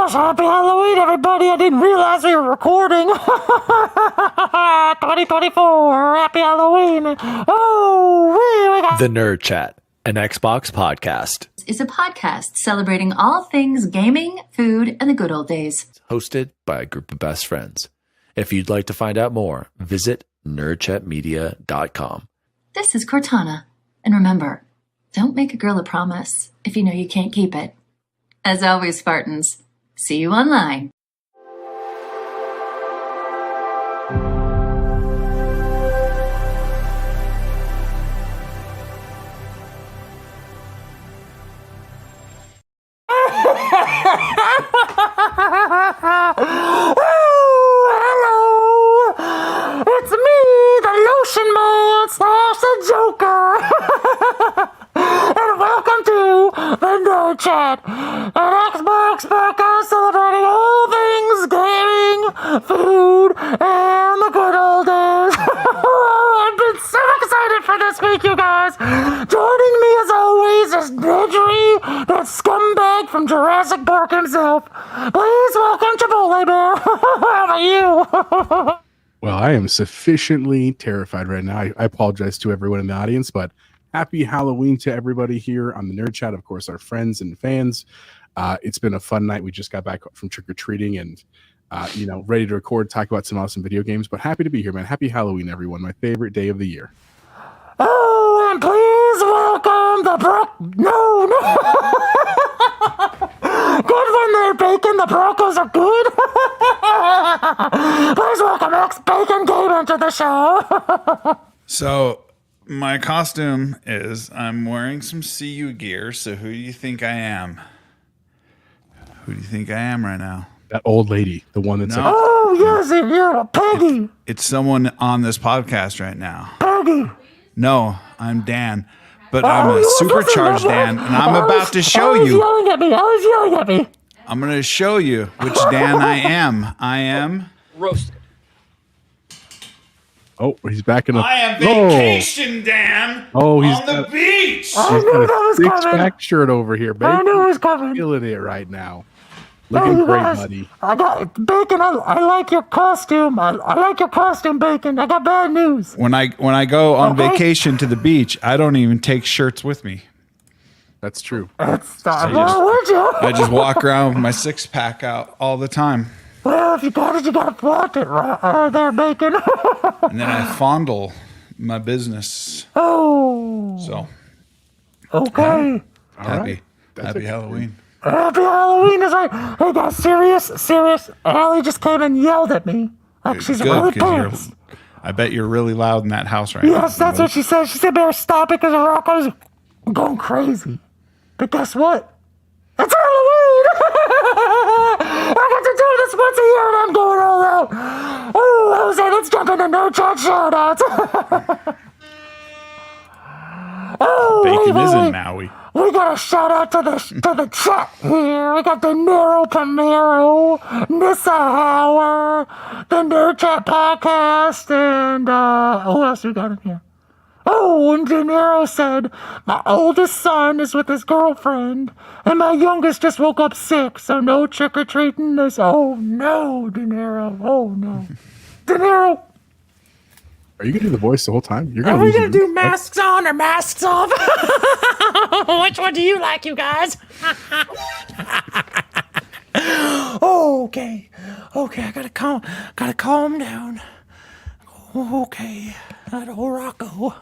gosh, happy Halloween, everybody. I didn't realize we were recording. 2024, happy Halloween. Oh, we got The Nerd Chat, an Xbox podcast. Is a podcast celebrating all things gaming, food, and the good old days. Hosted by a group of best friends. If you'd like to find out more, visit nerdchatmedia.com. This is Cortana. And remember, don't make a girl a promise if you know you can't keep it. As always, Spartans, see you online. Oh, hello. It's me, the Lotion Man / the Joker. And welcome to the Nerd Chat, an Xbox podcast celebrating all things gaming, food, and the good old days. I've been so excited for this week, you guys. Joining me as always is Nedry, that scumbag from Jurassic Park himself. Please welcome Chipotle Bear. How are you? Well, I am sufficiently terrified right now. I apologize to everyone in the audience, but happy Halloween to everybody here on the Nerd Chat. Of course, our friends and fans. It's been a fun night. We just got back from trick-or-treating and, ready to record, talk about some awesome video games. But happy to be here, man. Happy Halloween, everyone. My favorite day of the year. Oh, and please welcome the No. Good when they're bacon. The Broncos are good. Please welcome Bacon Gamer to the show. So my costume is I'm wearing some CU gear. So who do you think I am? Who do you think I am right now? That old lady, the one that's like, Oh, yes, you're Peggy. It's someone on this podcast right now. Peggy. No, I'm Dan. But I'm a supercharged Dan, and I'm about to show you. Yelling at me. I was yelling at me. I'm going to show you which Dan I am. I am roasted. oh, he's backing up. I am Vacation Dan Oh, he's on the got- beach. I He's knew got that a was coming. six-pack shirt over here, baby. I knew it was coming. Feeling it right now. Hey, Looking you great, guys, buddy. I got Bacon. I like your costume. I like your costume, Bacon. I got bad news. When I go on Okay. vacation to the beach, I don't even take shirts with me. That's true. Well, would you? I just walk around with my six-pack out all the time. Well, if you got it, you got to flaunt it right there, Bacon. And then I fondle my business. Oh, So okay. happy okay. Halloween. Happy Halloween is right. Hey, guys, serious. Allie just came and yelled at me. Like she's really pissed. I bet you're really loud in that house right now. Yes, that's what she said. She said, better stop it because Rocco's going crazy. But guess what? It's Halloween! I get to do this once a year and I'm going all out. Oh, Jose, let's jump into No Chat Shoutouts. Oh, Bacon wait. is in Maui. We got a shout out to the chat here. We got DineroPrimero, Nissa Hauer, the Nerd Chat podcast, and who else we got in here? Oh, and Dinero said, my oldest son is with his girlfriend, and my youngest just woke up sick, so no trick-or-treating this. Oh, no, Dinero. Oh, no. Dinero, Are you going to do the voice the whole time? You're are gonna we lose going your to do masks on or masks off? Which one do you like, you guys? Okay, I gotta calm down. Okay, that old Rocco.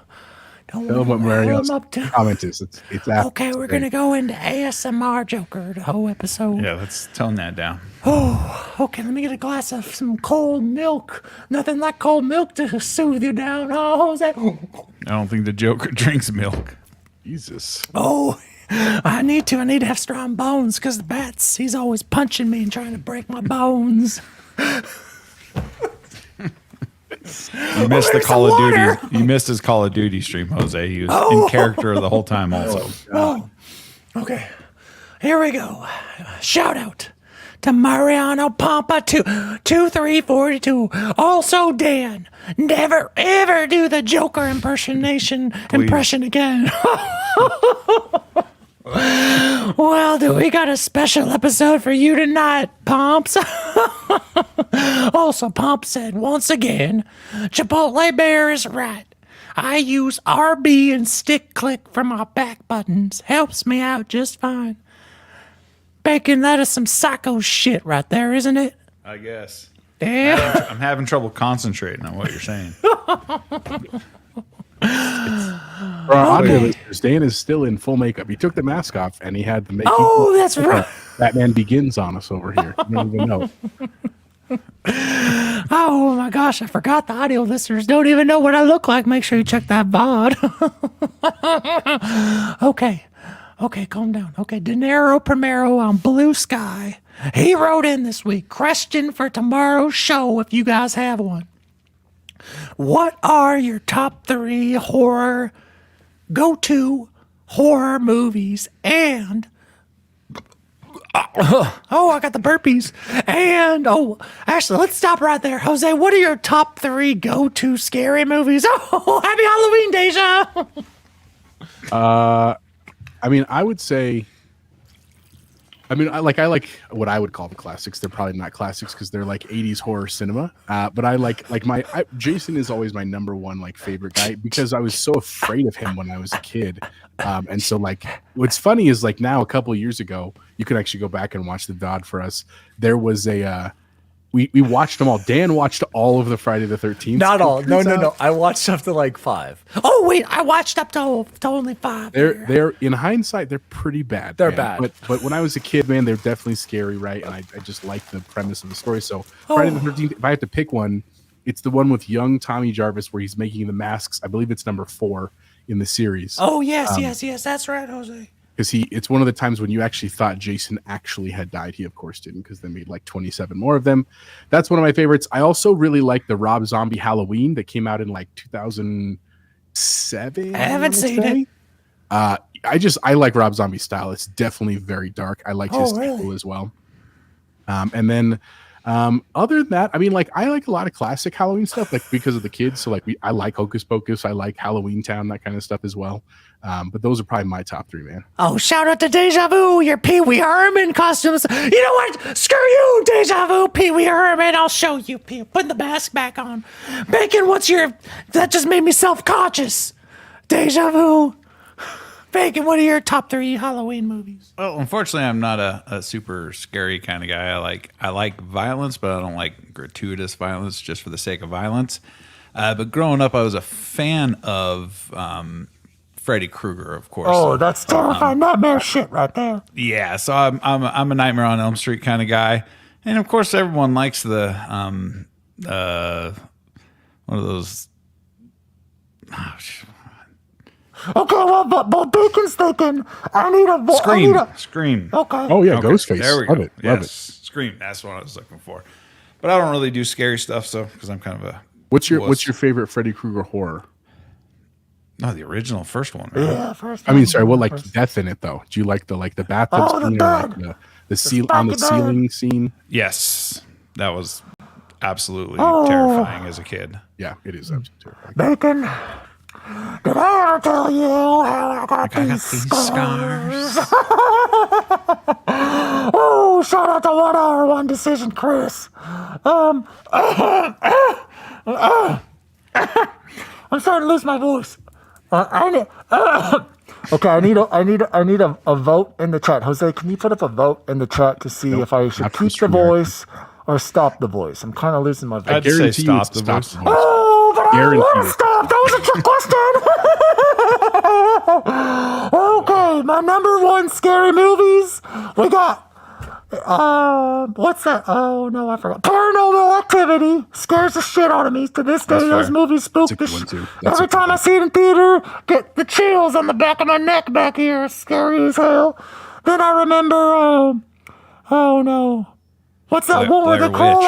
Don't Tell him what Mario's up to. comment is. It's after. Okay, we're gonna go into ASMR Joker the whole episode. Yeah, let's tone that down. Oh, okay, let me get a glass of some cold milk. Nothing like cold milk to soothe you down. Oh, Jose. I don't think the Joker drinks milk. Jesus. Oh, I need to have strong bones because the bats, he's always punching me and trying to break my bones. You missed the Call of Duty. You missed his Call of Duty stream, Jose. He was in character the whole time also. Oh, okay. Here we go. Shout out to Mariano Pampa 2342. Also Dan. Never ever do the Joker impression again. Well, do we got a special episode for you tonight, Pomps? Also, Pomp said, once again, Chipotle Bear is right. I use RB and stick click for my back buttons. Helps me out just fine. Bacon, that is some psycho shit right there, isn't it? I guess. Yeah. I'm having trouble concentrating on what you're saying. For our audio listeners, Dan is still in full makeup. He took the mask off and he had the makeup. Oh, that's right. Batman Begins on us over here. You don't even know. Oh my gosh, I forgot the audio listeners don't even know what I look like. Make sure you check that VOD. Okay, calm down. Okay, DineroPrimero on Blue Sky. He wrote in this week, question for tomorrow's show if you guys have one. What are your top 3 go-to horror movies and oh, I got the burpees. And actually, let's stop right there. Jose, what are your top 3 go-to scary movies? Oh, happy Halloween, Deja. I mean, I would say, I like what I would call the classics. They're probably not classics because they're like 80s horror cinema. But I like Jason is always my number one like favorite guy because I was so afraid of him when I was a kid. And so like what's funny is like now a couple of years ago, you can actually go back and watch the VOD for us. There was a we watched them all. Dan watched all of the Friday the 13th. Not all. No. I watched up to like 5. Oh wait, I watched up to only 5. They're in hindsight, they're pretty bad. They're man. bad. But when I was a kid, man, they're definitely scary, right? And I just like the premise of the story. So Friday the 13th, if I had to pick one, it's the one with young Tommy Jarvis where he's making the masks. I believe it's number 4 in the series. Oh yes, that's right, Jose. Because it's one of the times when you actually thought Jason actually had died. He of course didn't, because they made like 27 more of them. That's one of my favorites. I also really like the Rob Zombie Halloween that came out in like 2007. I haven't seen it. I like Rob Zombie's style. It's definitely very dark. I like his style as well. And then other than that, I mean, like I like a lot of classic Halloween stuff, like because of the kids. So like I like Hocus Pocus, I like Halloween Town, that kind of stuff as well. But those are probably my top 3, man. Oh, shout out to Deja Vu, your Pee Wee Herman costumes. You know what? Screw you, Deja Vu, Pee Wee Herman. I'll show you. Put the mask back on. Bacon, that just made me self-conscious. Deja Vu. Bacon, what are your top 3 Halloween movies? Well, unfortunately, I'm not a super scary kind of guy. I like violence, but I don't like gratuitous violence just for the sake of violence. But growing up, I was a fan of Freddy Krueger, of course. Oh, that's terrifying nightmare shit right there. Yeah, so I'm a Nightmare on Elm Street kind of guy, and of course, everyone likes the one of those. Okay, well, but Bacon's thinking, I need a Scream. Okay. Oh yeah, Okay, Ghostface. There we Love go. it. Yes, Love it. Scream. That's what I was looking for. But I don't really do scary stuff, so because I'm kind of a. What's your favorite Freddy Krueger horror? No, the original first one. Right? Yeah, first. I mean, sorry, what like death in it though? Do you like the bathtub scene or like the ceiling scene? Yes, that was absolutely terrifying as a kid. Yeah, it is absolutely terrifying. Bacon, did I ever tell you how I got these scars? Oh, shout out to 1 Hour 1 Decision, Chris. I'm starting to lose my voice. Okay, I need a vote in the chat. Jose, can you put up a vote in the chat to see if I should keep the voice or stop the voice? I'm kind of losing my voice. I'd say stop the voice. Oh, but I don't want to stop. That was a trick question. Okay, my number 1 scary movies. We got what's that? Oh no, I forgot. Paranormal Activity scares the shit out of me. To this day, those movies spook the shit. Every time I see it in theater, get the chills on the back of my neck back here. It's scary as hell. Then I remember, oh no. What's that one where they crawl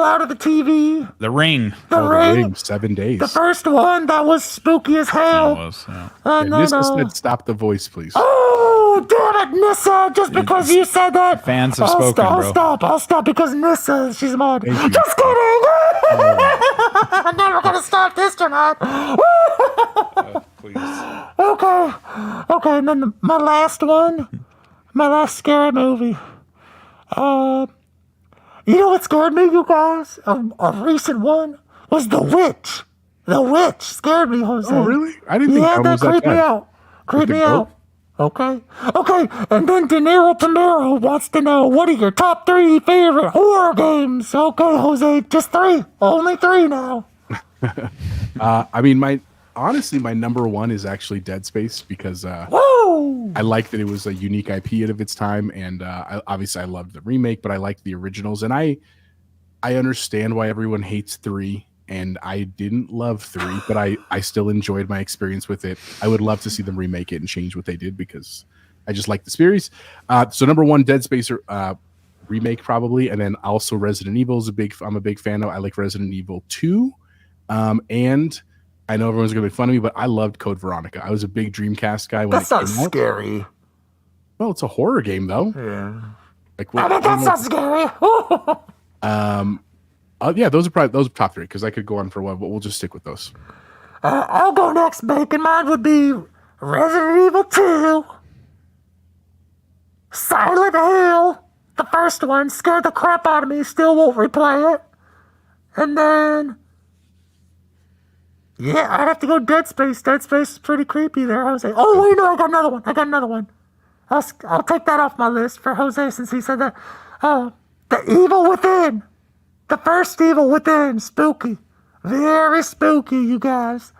out of the TV? The Ring. The Ring. 7 days. The first one, that was spooky as hell. It was, yeah. Nissa said stop the voice, please. Oh, damn it, Nissa. Just because you said that. Fans have spoken, bro. I'll stop because Nissa, she's mod. Just kidding. I'm never going to stop this tonight. Please. Okay, Okay, and then my last one, my last scary movie. You know what scared me, you guys? A recent one was The Witch. The Witch scared me, Jose. Oh, really? I didn't think that was that creeped me bad. out. Creeped the me goat? out. Okay, and then DineroPrimero wants to know, what are your top 3 favorite horror games? Okay, Jose, just 3. Only 3 now. I mean, my number one is actually Dead Space because Woo! I like that it was a unique IP of its time, and obviously I loved the remake, but I liked the originals, and I understand why everyone hates 3, and I didn't love 3, but I still enjoyed my experience with it. I would love to see them remake it and change what they did because I just like the series. So number 1, Dead Space remake probably, and then also Resident Evil I'm a big fan of. I like Resident Evil 2, and I know everyone's gonna make fun of me, but I loved Code Veronica. I was a big Dreamcast guy when That's it not came out. Scary. Well, it's a horror game though. Yeah. Like I mean, that's not scary. yeah, those are top 3 because I could go on for a while, but we'll just stick with those. I'll go next, Bacon. Mine would be Resident Evil 2, Silent Hill, the first one, scared the crap out of me, still won't replay it. And then, yeah, I'd have to go Dead Space. Dead Space is pretty creepy there, Jose. Oh, wait, no, I got another one. I'll take that off my list for Jose since he said that. The Evil Within. The first Evil Within. Spooky. Very spooky, you guys.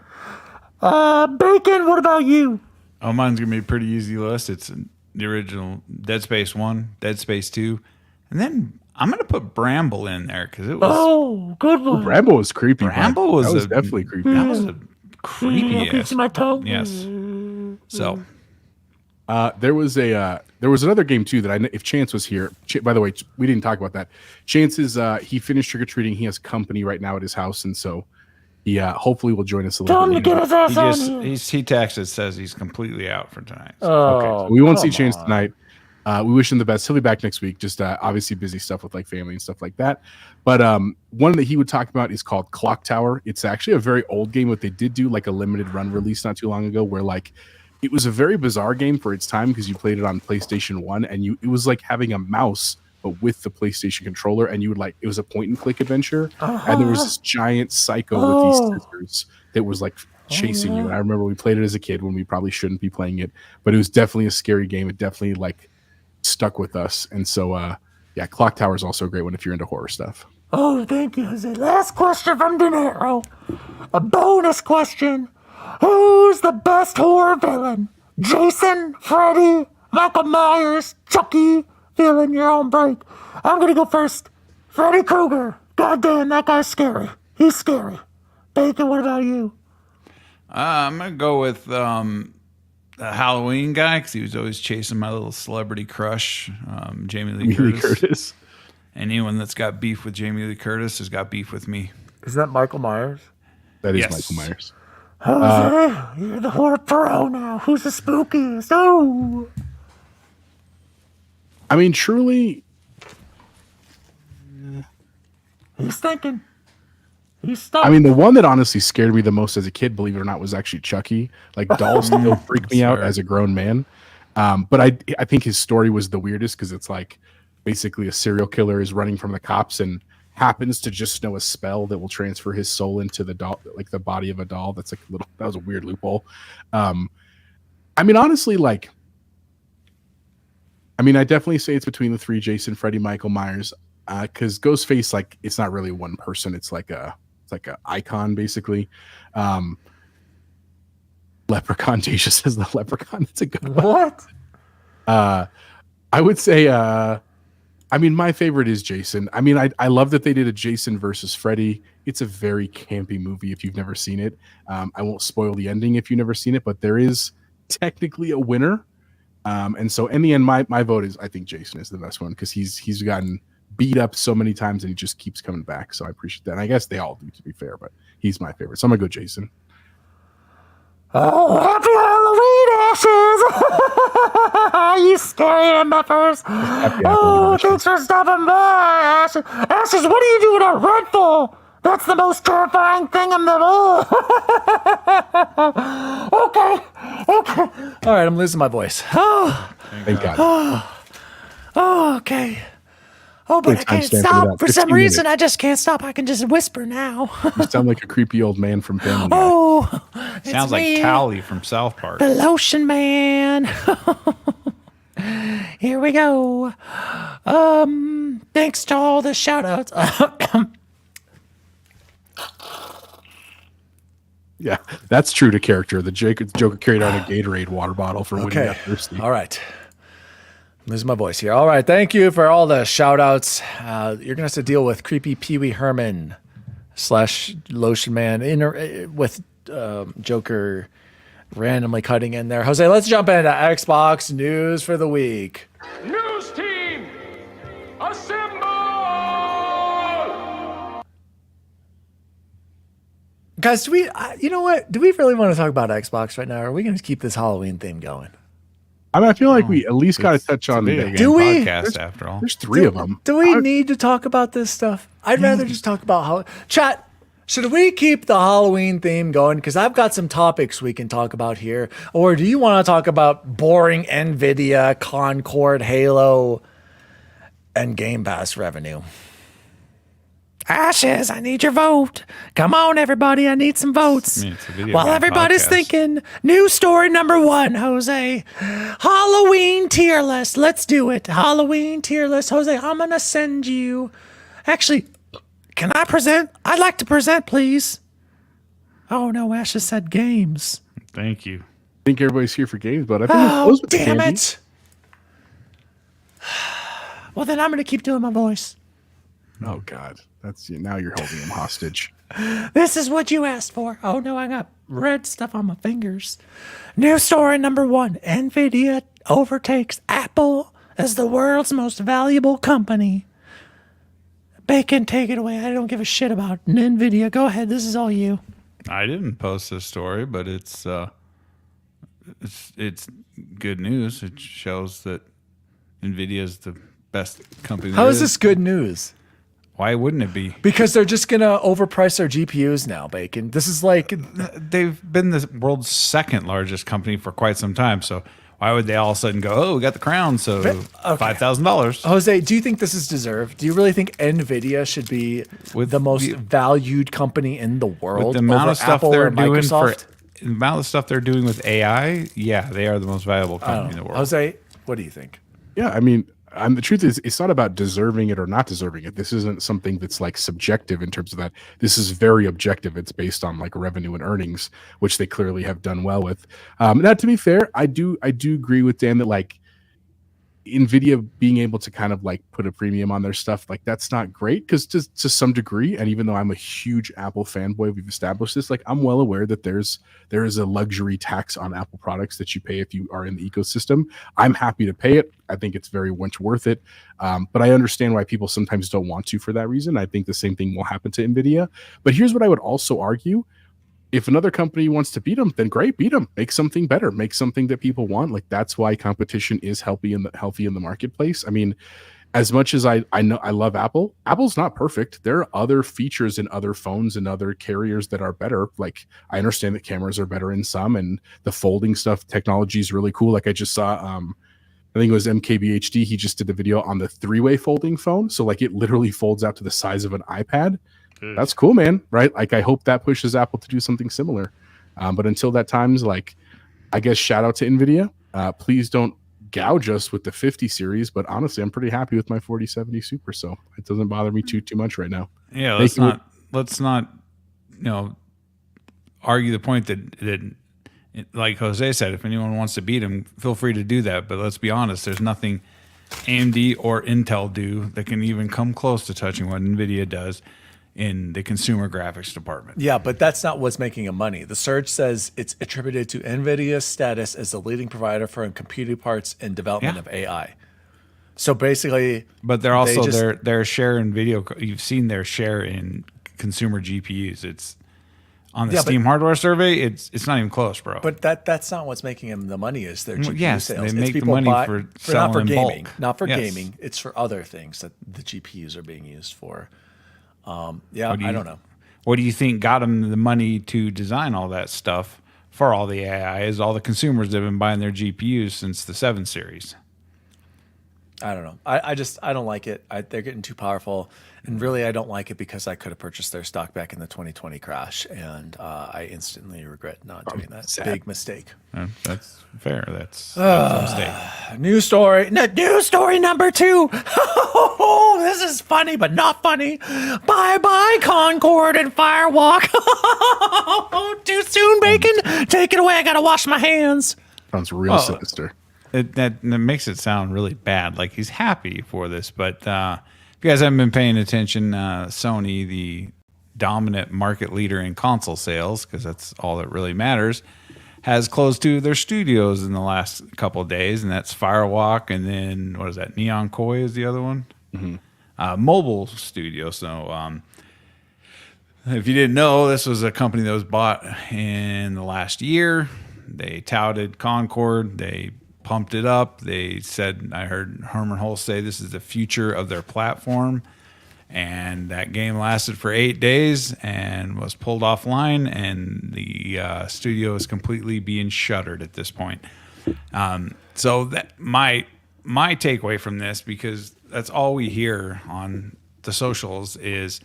Bacon, what about you? Oh, mine's going to be a pretty easy list. It's the original Dead Space 1, Dead Space 2. And then I'm going to put Bramble in there because it was... Oh, good one. Bramble was creepy. Bramble was, that was definitely creepy. That was a creepy I can see my toe. Yes. So... there was another game too that if Chance was here. By the way, we didn't talk about that. Chance is he finished trick or treating. He has company right now at his house, and so he hopefully will join us a little Tell him bit to later. get his ass He on just here. he texted, says he's completely out for tonight. So. Okay, so we won't see Chance tonight. We wish him the best. He'll be back next week. Just obviously busy stuff with like family and stuff like that. But one that he would talk about is called Clock Tower. It's actually a very old game, but they did do like a limited run release not too long ago, where like it was a very bizarre game for its time because you played it on PlayStation 1, and it was like having a mouse but with the PlayStation controller, and you would like it was a point and click adventure, and there was this giant psycho with these scissors that was like chasing you. And I remember we played it as a kid when we probably shouldn't be playing it, but it was definitely a scary game. It definitely like stuck with us, and so yeah, Clock Tower is also a great one if you're into horror stuff. Oh, thank you, Jose. Last question from Dinero. A bonus question. Who's the best horror villain? Jason, Freddy, Michael Myers, Chucky? Feeling your own break. I'm going to go first. Freddy Krueger. Goddamn, that guy's scary. He's scary. Bacon, what about you? I'm going to go with the Halloween guy because he was always chasing my little celebrity crush, Jamie Lee Curtis. Anyone that's got beef with Jamie Lee Curtis has got beef with me. Is that Michael Myers? That is Yes. Michael Myers. Jose, you're the horror pro now. Who's the spookiest? Oh. I mean, truly, He's thinking. He's stuck. I mean, the one that honestly scared me the most as a kid, believe it or not, was actually Chucky. Like dolls still freak me out as a grown man. But I think his story was the weirdest because it's like basically a serial killer is running from the cops and happens to just know a spell that will transfer his soul into the doll, like the body of a doll. That's like that was a weird loophole. I mean, honestly, like, I definitely say it's between the 3, Jason, Freddy, Michael Myers, because Ghostface, like, it's not really one person. It's like a icon, basically. Leprechaun, Deja says the Leprechaun. That's a good one. what? I would say, I mean, my favorite is Jason. I mean, I love that they did a Jason versus Freddy. It's a very campy movie if you've never seen it. I won't spoil the ending if you've never seen it, but there is technically a winner. And so in the end, my vote is I think Jason is the best one because he's gotten beat up so many times and he just keeps coming back. So I appreciate that. And I guess they all do, to be fair, but he's my favorite. So I'm gonna go Jason. Oh, happy Halloween, Ashes! Are you scary, MFers? Happy Oh, Halloween, thanks for stopping by, Ashes. Ashes, what are you doing at Redfall? That's the most terrifying thing in the world. Okay. All right, I'm losing my voice. Oh, Thank God. Okay. Oh, but I Good can't timestamp for stop. that. For some 15 reason, minutes. I just can't stop. I can just whisper now. You sound like a creepy old man from Family Guy. Oh, it's Sounds like me, Callie from South Park. the lotion man. Here we go. Thanks to all the shout outs. Yeah, that's true to character. The Joker carried out a Gatorade water bottle for when he got thirsty. All right. I'm losing my voice here. All right. Thank you for all the shout outs. You're going to have to deal with creepy Pee Wee Herman / Lotion Man with Joker randomly cutting in there. Jose, let's jump into Xbox news for the week. News team, assemble! Guys, do we, you know what? Do we really want to talk about Xbox right now? Or are we going to keep this Halloween theme going? I mean, I feel like we at least got to touch on Video the game Do we? podcast after all. There's three of them. Do we need to talk about this stuff? I'd rather just talk about how. Chat, should we keep the Halloween theme going? Because I've got some topics we can talk about here. Or do you want to talk about boring Nvidia, Concord, Halo, and Game Pass revenue? Ashes, I need your vote. Come on, everybody. I need some votes. I mean, it's a video While game everybody's podcast. thinking, news story number 1, Jose. Halloween tier list. Let's do it. Halloween tier list. Jose, I'm going to send you. Actually, can I present? I'd like to present, please. Oh, no. Ashes said games. Thank you. I think everybody's here for games, but I think Oh, those with the damn candy. it. Well, then I'm going to keep doing my voice. Oh God, that's now you're holding him hostage. This is what you asked for. Oh no, I got red stuff on my fingers. News story number 1. Nvidia overtakes Apple as the world's most valuable company. Bacon, take it away. I don't give a shit about Nvidia. Go ahead. This is all you. I didn't post this story, but it's good news. It shows that Nvidia is the best company. How there is this good news? Why wouldn't it be? Because they're just going to overprice their GPUs now, Bacon. This is like, They've been the world's second largest company for quite some time. So why would they all of a sudden go, oh, we got the crown, so $5,000? Jose, do you think this is deserved? Do you really think Nvidia should be With the most the- valued company in the world? With the amount over of stuff Apple they're and doing Microsoft? the amount of stuff they're doing with AI, yeah, they are the most valuable company in the world. Jose, what do you think? Yeah, I mean, the truth is, it's not about deserving it or not deserving it. This isn't something that's like subjective in terms of that. This is very objective. It's based on like revenue and earnings, which they clearly have done well with. Now, to be fair, I do agree with Dan that like Nvidia being able to kind of like put a premium on their stuff, like that's not great because to some degree, and even though I'm a huge Apple fanboy, we've established this, like I'm well aware that there is a luxury tax on Apple products that you pay if you are in the ecosystem. I'm happy to pay it. I think it's very much worth it. But I understand why people sometimes don't want to for that reason. I think the same thing will happen to Nvidia. But here's what I would also argue. If another company wants to beat them, then great, beat them. Make something better. Make something that people want. Like that's why competition is healthy in the marketplace. I mean, as much as I know I love Apple, Apple's not perfect. There are other features in other phones and other carriers that are better. Like I understand that cameras are better in some, and the folding stuff technology is really cool. Like I just saw, I think it was MKBHD. He just did a video on the 3-way folding phone. So like it literally folds out to the size of an iPad. That's cool, man. Right? Like I hope that pushes Apple to do something similar. But until that time's, like, I guess shout out to Nvidia. Please don't gouge us with the 50 series. But honestly, I'm pretty happy with my 4070 Super, so it doesn't bother me too much right now. Yeah, let's not argue the point that like Jose said, if anyone wants to beat him, feel free to do that. But let's be honest, there's nothing AMD or Intel do that can even come close to touching what Nvidia does in the consumer graphics department. Yeah, but that's not what's making them money. The surge says it's attributed to NVIDIA's status as the leading provider for computing parts and development of AI. So basically, But they're also just- their share in video. You've seen their share in consumer GPUs. It's on the Yeah, but- Steam hardware survey. It's not even close, bro. but that's not what's making them the money. Is their GPU yes, sales? they It's make the people money for not selling for in gaming, bulk. not for Yes. gaming. It's for other things that the GPUs are being used for. Yeah, What do I you- don't know. what do you think got them the money to design all that stuff for all the AI? Is all the consumers that have been buying their GPUs since the 7 series. I don't know. I don't like it. They're getting too powerful, and really, I don't like it because I could have purchased their stock back in the 2020 crash, and I instantly regret not doing that. Sad. Big mistake. That's fair. That's a mistake. News story. News story number 2. Oh, this is funny, but not funny. Bye bye, Concord and Firewalk. Too soon, Bacon. Take it away. I gotta wash my hands. Sounds real sinister. That makes it sound really bad. Like he's happy for this, but if you guys haven't been paying attention, Sony, the dominant market leader in console sales, because that's all that really matters, has closed 2 of their studios in the last couple of days, and that's Firewalk, and then what is that? Neon Koi is the other one. Mobile studio. So if you didn't know, this was a company that was bought in the last year. They touted Concord. They pumped it up. They said, I heard Herman Hulst say this is the future of their platform. And that game lasted for 8 days and was pulled offline, and the studio is completely being shuttered at this point. So that my takeaway from this, because that's all we hear on the socials, is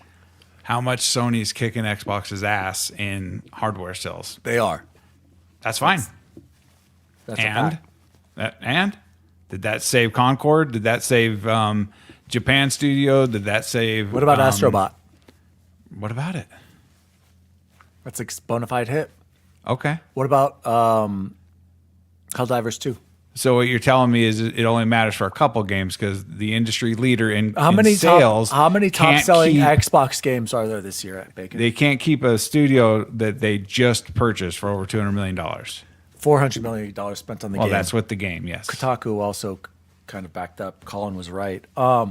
how much Sony's kicking Xbox's ass in hardware sales. They are. That's fine. That's a And fact. and did that save Concord? Did that save Japan Studio? Did that save? What about Astrobot? What about it? That's a bona fide hit. Okay. What about Helldivers 2? So what you're telling me is it only matters for a couple games because the industry leader in How many sales. How many can't top selling keep- Xbox games are there this year at Bacon? They can't keep a studio that they just purchased for over $200 million. $400 million spent on the Well, game. that's what the game. Yes. Kotaku also kind of backed up. Colin was right. I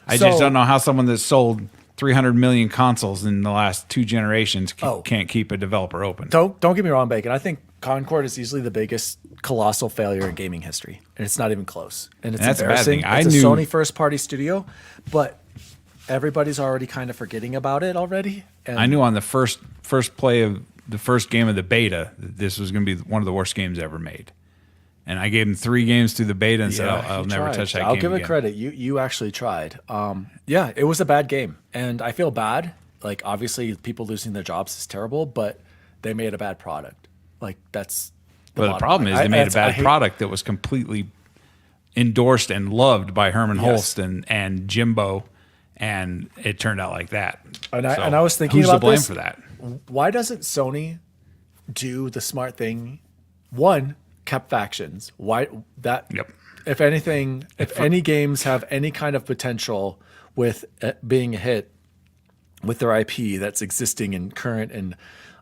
So- just don't know how someone that sold 300 million consoles in the last 2 generations Oh. can't keep a developer open. Don't get me wrong, Bacon. I think Concord is easily the biggest colossal failure in gaming history, and it's not even close. And it's And that's a bad embarrassing. thing. I It's a knew- Sony first-party studio, but everybody's already kind of forgetting about it already. And I knew on the first play of the first game of the beta that this was going to be one of the worst games ever made. And I gave him 3 games through the beta and said, I'll you never tried. touch that I'll game give it again. credit. You actually tried. Yeah, it was a bad game, and I feel bad. Like, obviously, people losing their jobs is terrible, but they made a bad product. Like, that's But the bottom problem line. is they made a I bad hate- product that was completely endorsed and loved by Herman Yes. Holst and Jimbo, and it turned out like that. And So I was thinking who's about to blame this. for that? Why doesn't Sony do the smart thing? One, kept factions. Why that? Yep. If anything, if any games have any kind of potential with being a hit with their IP that's existing and current and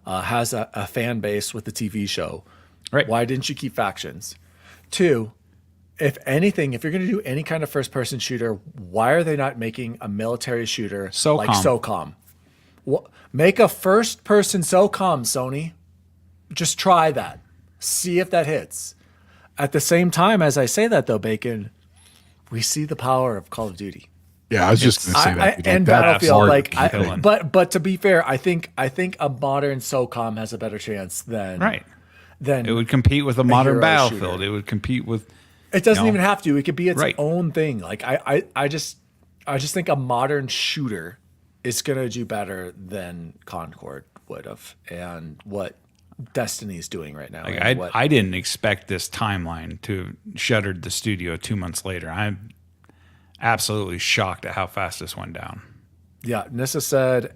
has a fan base with the TV show, Right. why didn't you keep factions? Two, if anything, if you're going to do any kind of first-person shooter, why are they not making a military shooter like SOCOM? Make a first-person SOCOM, Sony. Just try that. See if that hits. At the same time, as I say that, though, Bacon, we see the power of Call of Duty. Yeah, I was just going to say that. And That Battlefield, part- like, but to be fair, I think a modern SOCOM has a better chance than Right. Than It would compete with a modern hero Battlefield. shooter. It would compete with. It doesn't No. even have to. It could be its Right. own thing. Like I just think a modern shooter is gonna do better than Concord would have, and what Destiny is doing right now. Like and what- I didn't expect this timeline to shuttered the studio 2 months later. I'm absolutely shocked at how fast this went down. Yeah, Nissa said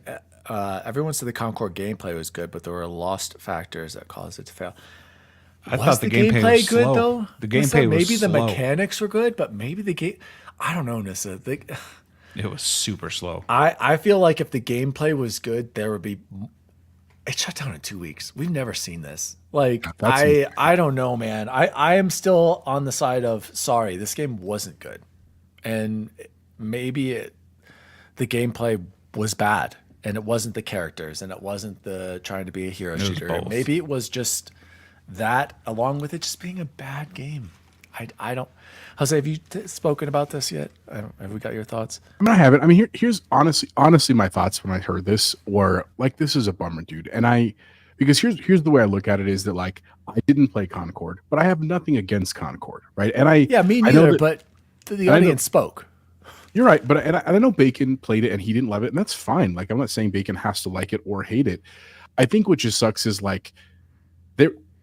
everyone said the Concord gameplay was good, but there were lost factors that caused it to fail. I Was thought the gameplay was good slow. though? The Nissa, gameplay was maybe the slow. mechanics were good, but maybe the game. I don't know, Nissa. It was super slow. I feel like if the gameplay was good, there would be. It shut down in 2 weeks. We've never seen this. Like I don't know, man. I am still on the side of sorry. This game wasn't good, and maybe the gameplay was bad, and it wasn't the characters, and it wasn't the trying to be a hero was shooter. both. Maybe it was just that, along with it just being a bad game. I don't. Jose, have you spoken about this yet? Have we got your thoughts? I mean, I haven't. I mean, here's honestly my thoughts when I heard this were like, this is a bummer, dude. And because here's the way I look at it is that like I didn't play Concord, but I have nothing against Concord, right? And Yeah, me I know neither. that- But the audience spoke. You're right, but and I know Bacon played it and he didn't love it, and that's fine. Like I'm not saying Bacon has to like it or hate it. I think what just sucks is like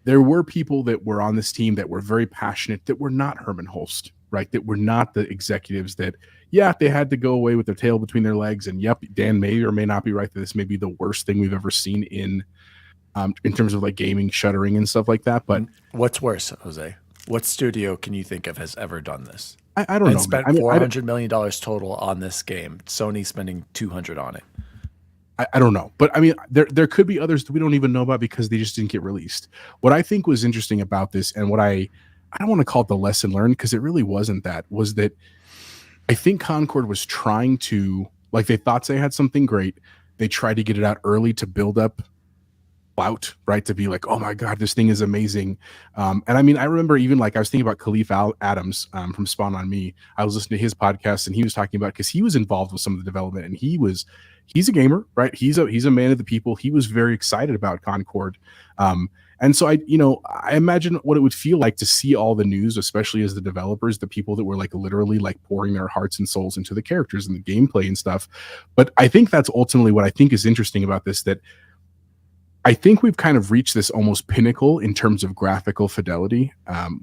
there were people that were on this team that were very passionate that were not Herman Holst, right? That were not the executives that, yeah, they had to go away with their tail between their legs. And yep, Dan may or may not be right that this may be the worst thing we've ever seen in terms of like gaming shuttering and stuff like that. But What's worse, Jose? What studio can you think of has ever done this? I don't know. And spent man. I mean, $400 million total on this game. Sony spending 200 on it. I don't know, but I mean, there could be others that we don't even know about because they just didn't get released. What I think was interesting about this, and what I don't want to call it the lesson learned because it really wasn't that, was that I think Concord was trying to, like, they thought they had something great. They tried to get it out early to build up clout, right? To be like, oh my God, this thing is amazing. And I mean, I remember even like I was thinking about Khalif Adams from Spawn on Me. I was listening to his podcast and he was talking about because he was involved with some of the development and he's a gamer, right? He's a man of the people. He was very excited about Concord. And so I imagine what it would feel like to see all the news, especially as the developers, the people that were like literally like pouring their hearts and souls into the characters and the gameplay and stuff. But I think that's ultimately what I think is interesting about this, that I think we've kind of reached this almost pinnacle in terms of graphical fidelity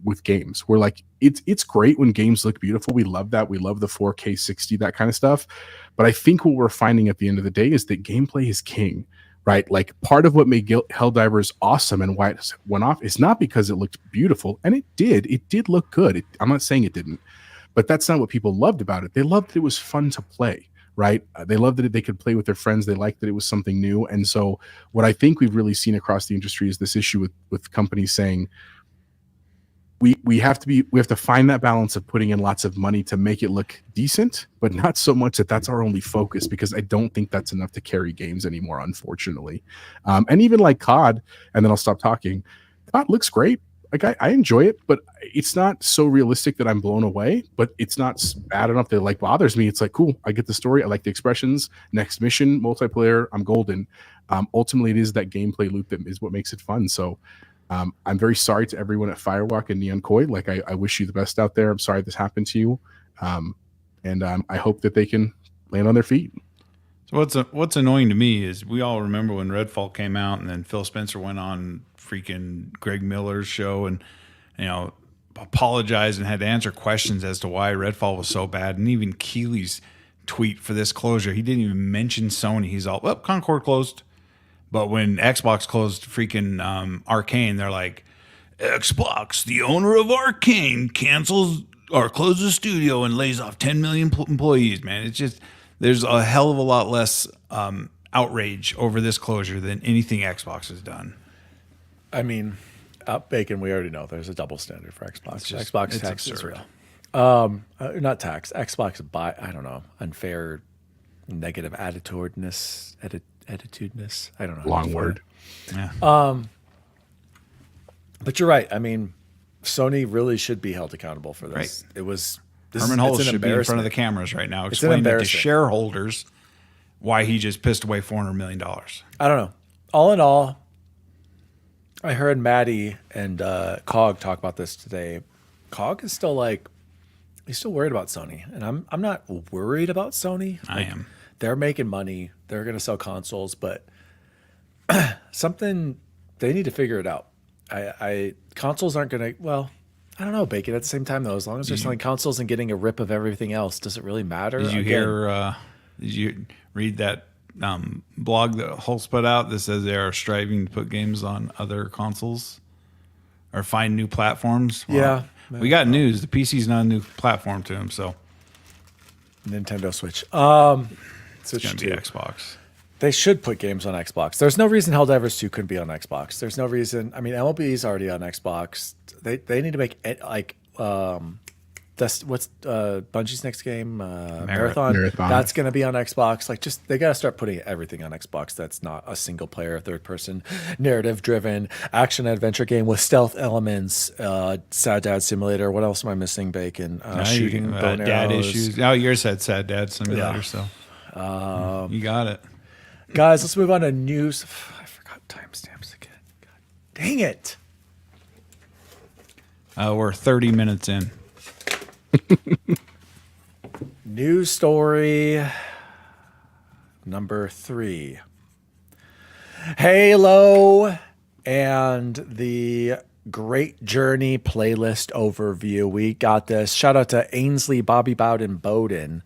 with games. We're like, it's great when games look beautiful. We love that. We love the 4K 60, that kind of stuff. But I think what we're finding at the end of the day is that gameplay is king, right? Like part of what made Helldivers awesome and why it went off is not because it looked beautiful. And it did look good. I'm not saying it didn't, but that's not what people loved about it. They loved that it was fun to play. Right? They loved that they could play with their friends. They liked that it was something new. And so what I think we've really seen across the industry is this issue with companies saying we have to find that balance of putting in lots of money to make it look decent, but not so much that that's our only focus, because I don't think that's enough to carry games anymore, unfortunately. And even like COD, and then I'll stop talking. COD looks great. Like I enjoy it, but it's not so realistic that I'm blown away, but it's not bad enough that it like bothers me. It's like, cool, I get the story. I like the expressions. Next mission, multiplayer, I'm golden. Ultimately, it is that gameplay loop that is what makes it fun. So I'm very sorry to everyone at Firewalk and Neon Koi. Like I wish you the best out there. I'm sorry this happened to you. And I hope that they can land on their feet. So what's annoying to me is we all remember when Redfall came out, and then Phil Spencer went on freaking Greg Miller's show and apologized and had to answer questions as to why Redfall was so bad. And even Keeley's tweet for this closure, he didn't even mention Sony. He's all, well, Concord closed. But when Xbox closed freaking Arcane, they're like, Xbox, the owner of Arcane, cancels or closes the studio and lays off 10 million employees. Man, it's just, there's a hell of a lot less outrage over this closure than anything Xbox has done. I mean, Bacon, we already know there's a double standard for Xbox. Xbox tax is absurd. real. Not tax. Xbox I don't know, unfair, negative attitudinous. I don't know. Long word. Yeah. But you're right. I mean, Sony really should be held accountable for this. Right. It was Herman Holtz should be in front of the cameras right now an explaining to embarrassment. shareholders why he just pissed away $400 million. I don't know. All in all, I heard Maddie and Cog talk about this today. Cog is still he's still worried about Sony, and I'm not worried about Sony. I am. They're making money. They're going to sell consoles, but something they need to figure it out. Consoles aren't going to. Well, I don't know, Bacon. At the same time, though, as long as they're selling consoles and getting a rip of everything else, does it really matter? Did you hear? Did you read that blog that Holtz put out that says they are striving to put games on other consoles or find new platforms? Well, Yeah. we got news. The PC's not a new platform to him, so Nintendo Switch. it's going to be Xbox. They should put games on Xbox. There's no reason Helldivers 2 couldn't be on Xbox. There's no reason. I mean, MLB is already on Xbox. They need to make what's Bungie's next game? Marathon. Marathon. That's going to be on Xbox. Like, just they got to start putting everything on Xbox. That's not a single player, third person, narrative driven action adventure game with stealth elements. Sad Dad Simulator. What else am I missing? Bacon. Shooting bow and dad arrows. issues. Oh, yours said Sad Dad Simulator. So you got it, guys. Let's move on to news. I forgot timestamps again. God, dang it. We're 30 minutes in. News story number 3. Halo and the Great Journey playlist overview. We got this. Shout out to Ainsley Bobby Bowden.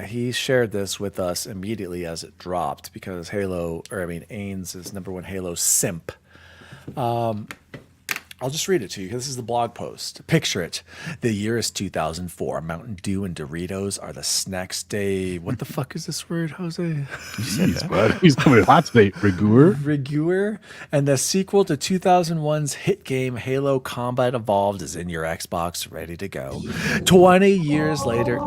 He shared this with us immediately as it dropped because Ains is #1 Halo simp. I'll just read it to you. This is the blog post. Picture it. The year is 2004. Mountain Dew and Doritos are the snacks day. What the fuck is this word, Jose? Jeez, bud. He's coming hot today. Rigueur. And the sequel to 2001's hit game Halo Combat Evolved is in your Xbox, ready to go. 20 years later...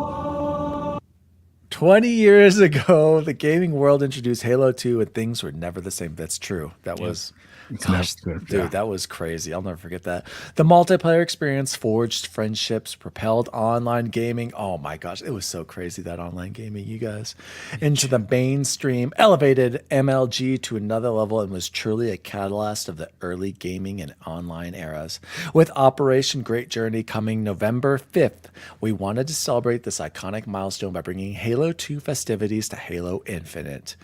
20 years ago, the gaming world introduced Halo 2 and things were never the same. That's true. That was... Gosh, dude, that was crazy. I'll never forget that. The multiplayer experience forged friendships, propelled online gaming. Oh my gosh, it was so crazy, that online gaming, you guys. Into the mainstream, elevated MLG to another level, and was truly a catalyst of the early gaming and online eras. With Operation Great Journey coming November 5th, we wanted to celebrate this iconic milestone by bringing Halo 2 festivities to Halo Infinite.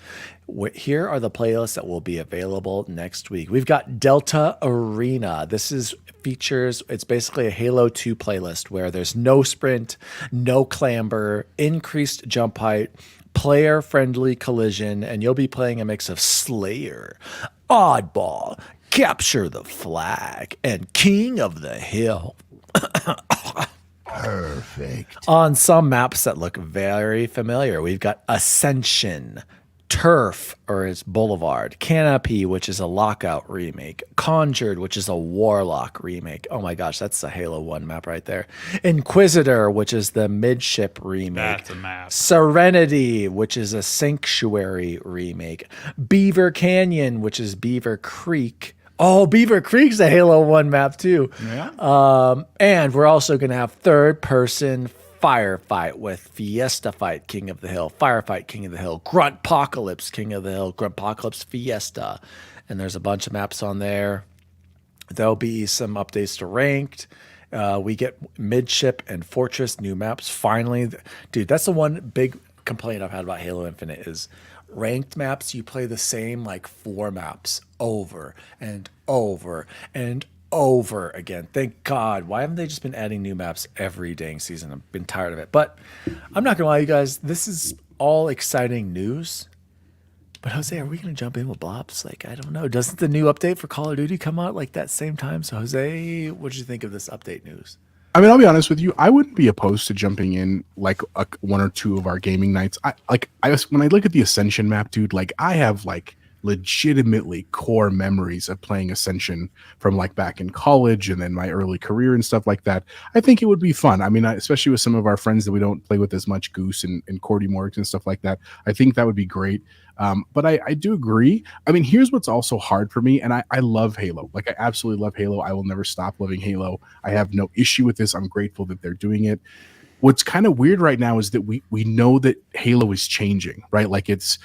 Here are the playlists that will be available next week. We've got Delta Arena. It's basically a Halo 2 playlist where there's no sprint, no clamber, increased jump height, player-friendly collision, and you'll be playing a mix of Slayer, Oddball, Capture the Flag, and King of the Hill. Perfect. On some maps that look very familiar, we've got Ascension, Turf, or it's Boulevard, Canopy, which is a Lockout remake, Conjured, which is a Warlock remake. Oh my gosh, that's a Halo 1 map right there. Inquisitor, which is the Midship remake. That's a map. Serenity, which is a Sanctuary remake. Beaver Canyon, which is Beaver Creek. Oh, Beaver Creek's a Halo 1 map too. Yeah. And we're also going to have third-person Firefight with Fiesta Fight, King of the Hill, Firefight, King of the Hill, Gruntpocalypse, King of the Hill, Gruntpocalypse Fiesta. And there's a bunch of maps on there. There'll be some updates to Ranked. We get Midship and Fortress, new maps. Finally, dude, that's the one big complaint I've had about Halo Infinite is Ranked maps. You play the same like 4 maps over and over and over again. Thank God. Why haven't they just been adding new maps every dang season? I've been tired of it. But I'm not gonna lie, you guys, this is all exciting news. But Jose, are we gonna jump in with BLOPS? Like, I don't know. Doesn't the new update for Call of Duty come out like that same time? So Jose, what did you think of this update news? I mean, I'll be honest with you. I wouldn't be opposed to jumping in like one or two of our gaming nights. When I look at the Ascension map, dude, like I have like legitimately core memories of playing Ascension from like back in college and then my early career and stuff like that. I think it would be fun. I mean, especially with some of our friends that we don't play with as much, Goose and Cordy Morgs and stuff like that. I think that would be great. But I do agree. I mean, here's what's also hard for me. And I love Halo. Like I absolutely love Halo. I will never stop loving Halo. I have no issue with this. I'm grateful that they're doing it. What's kind of weird right now is that we know that Halo is changing, right? Like it's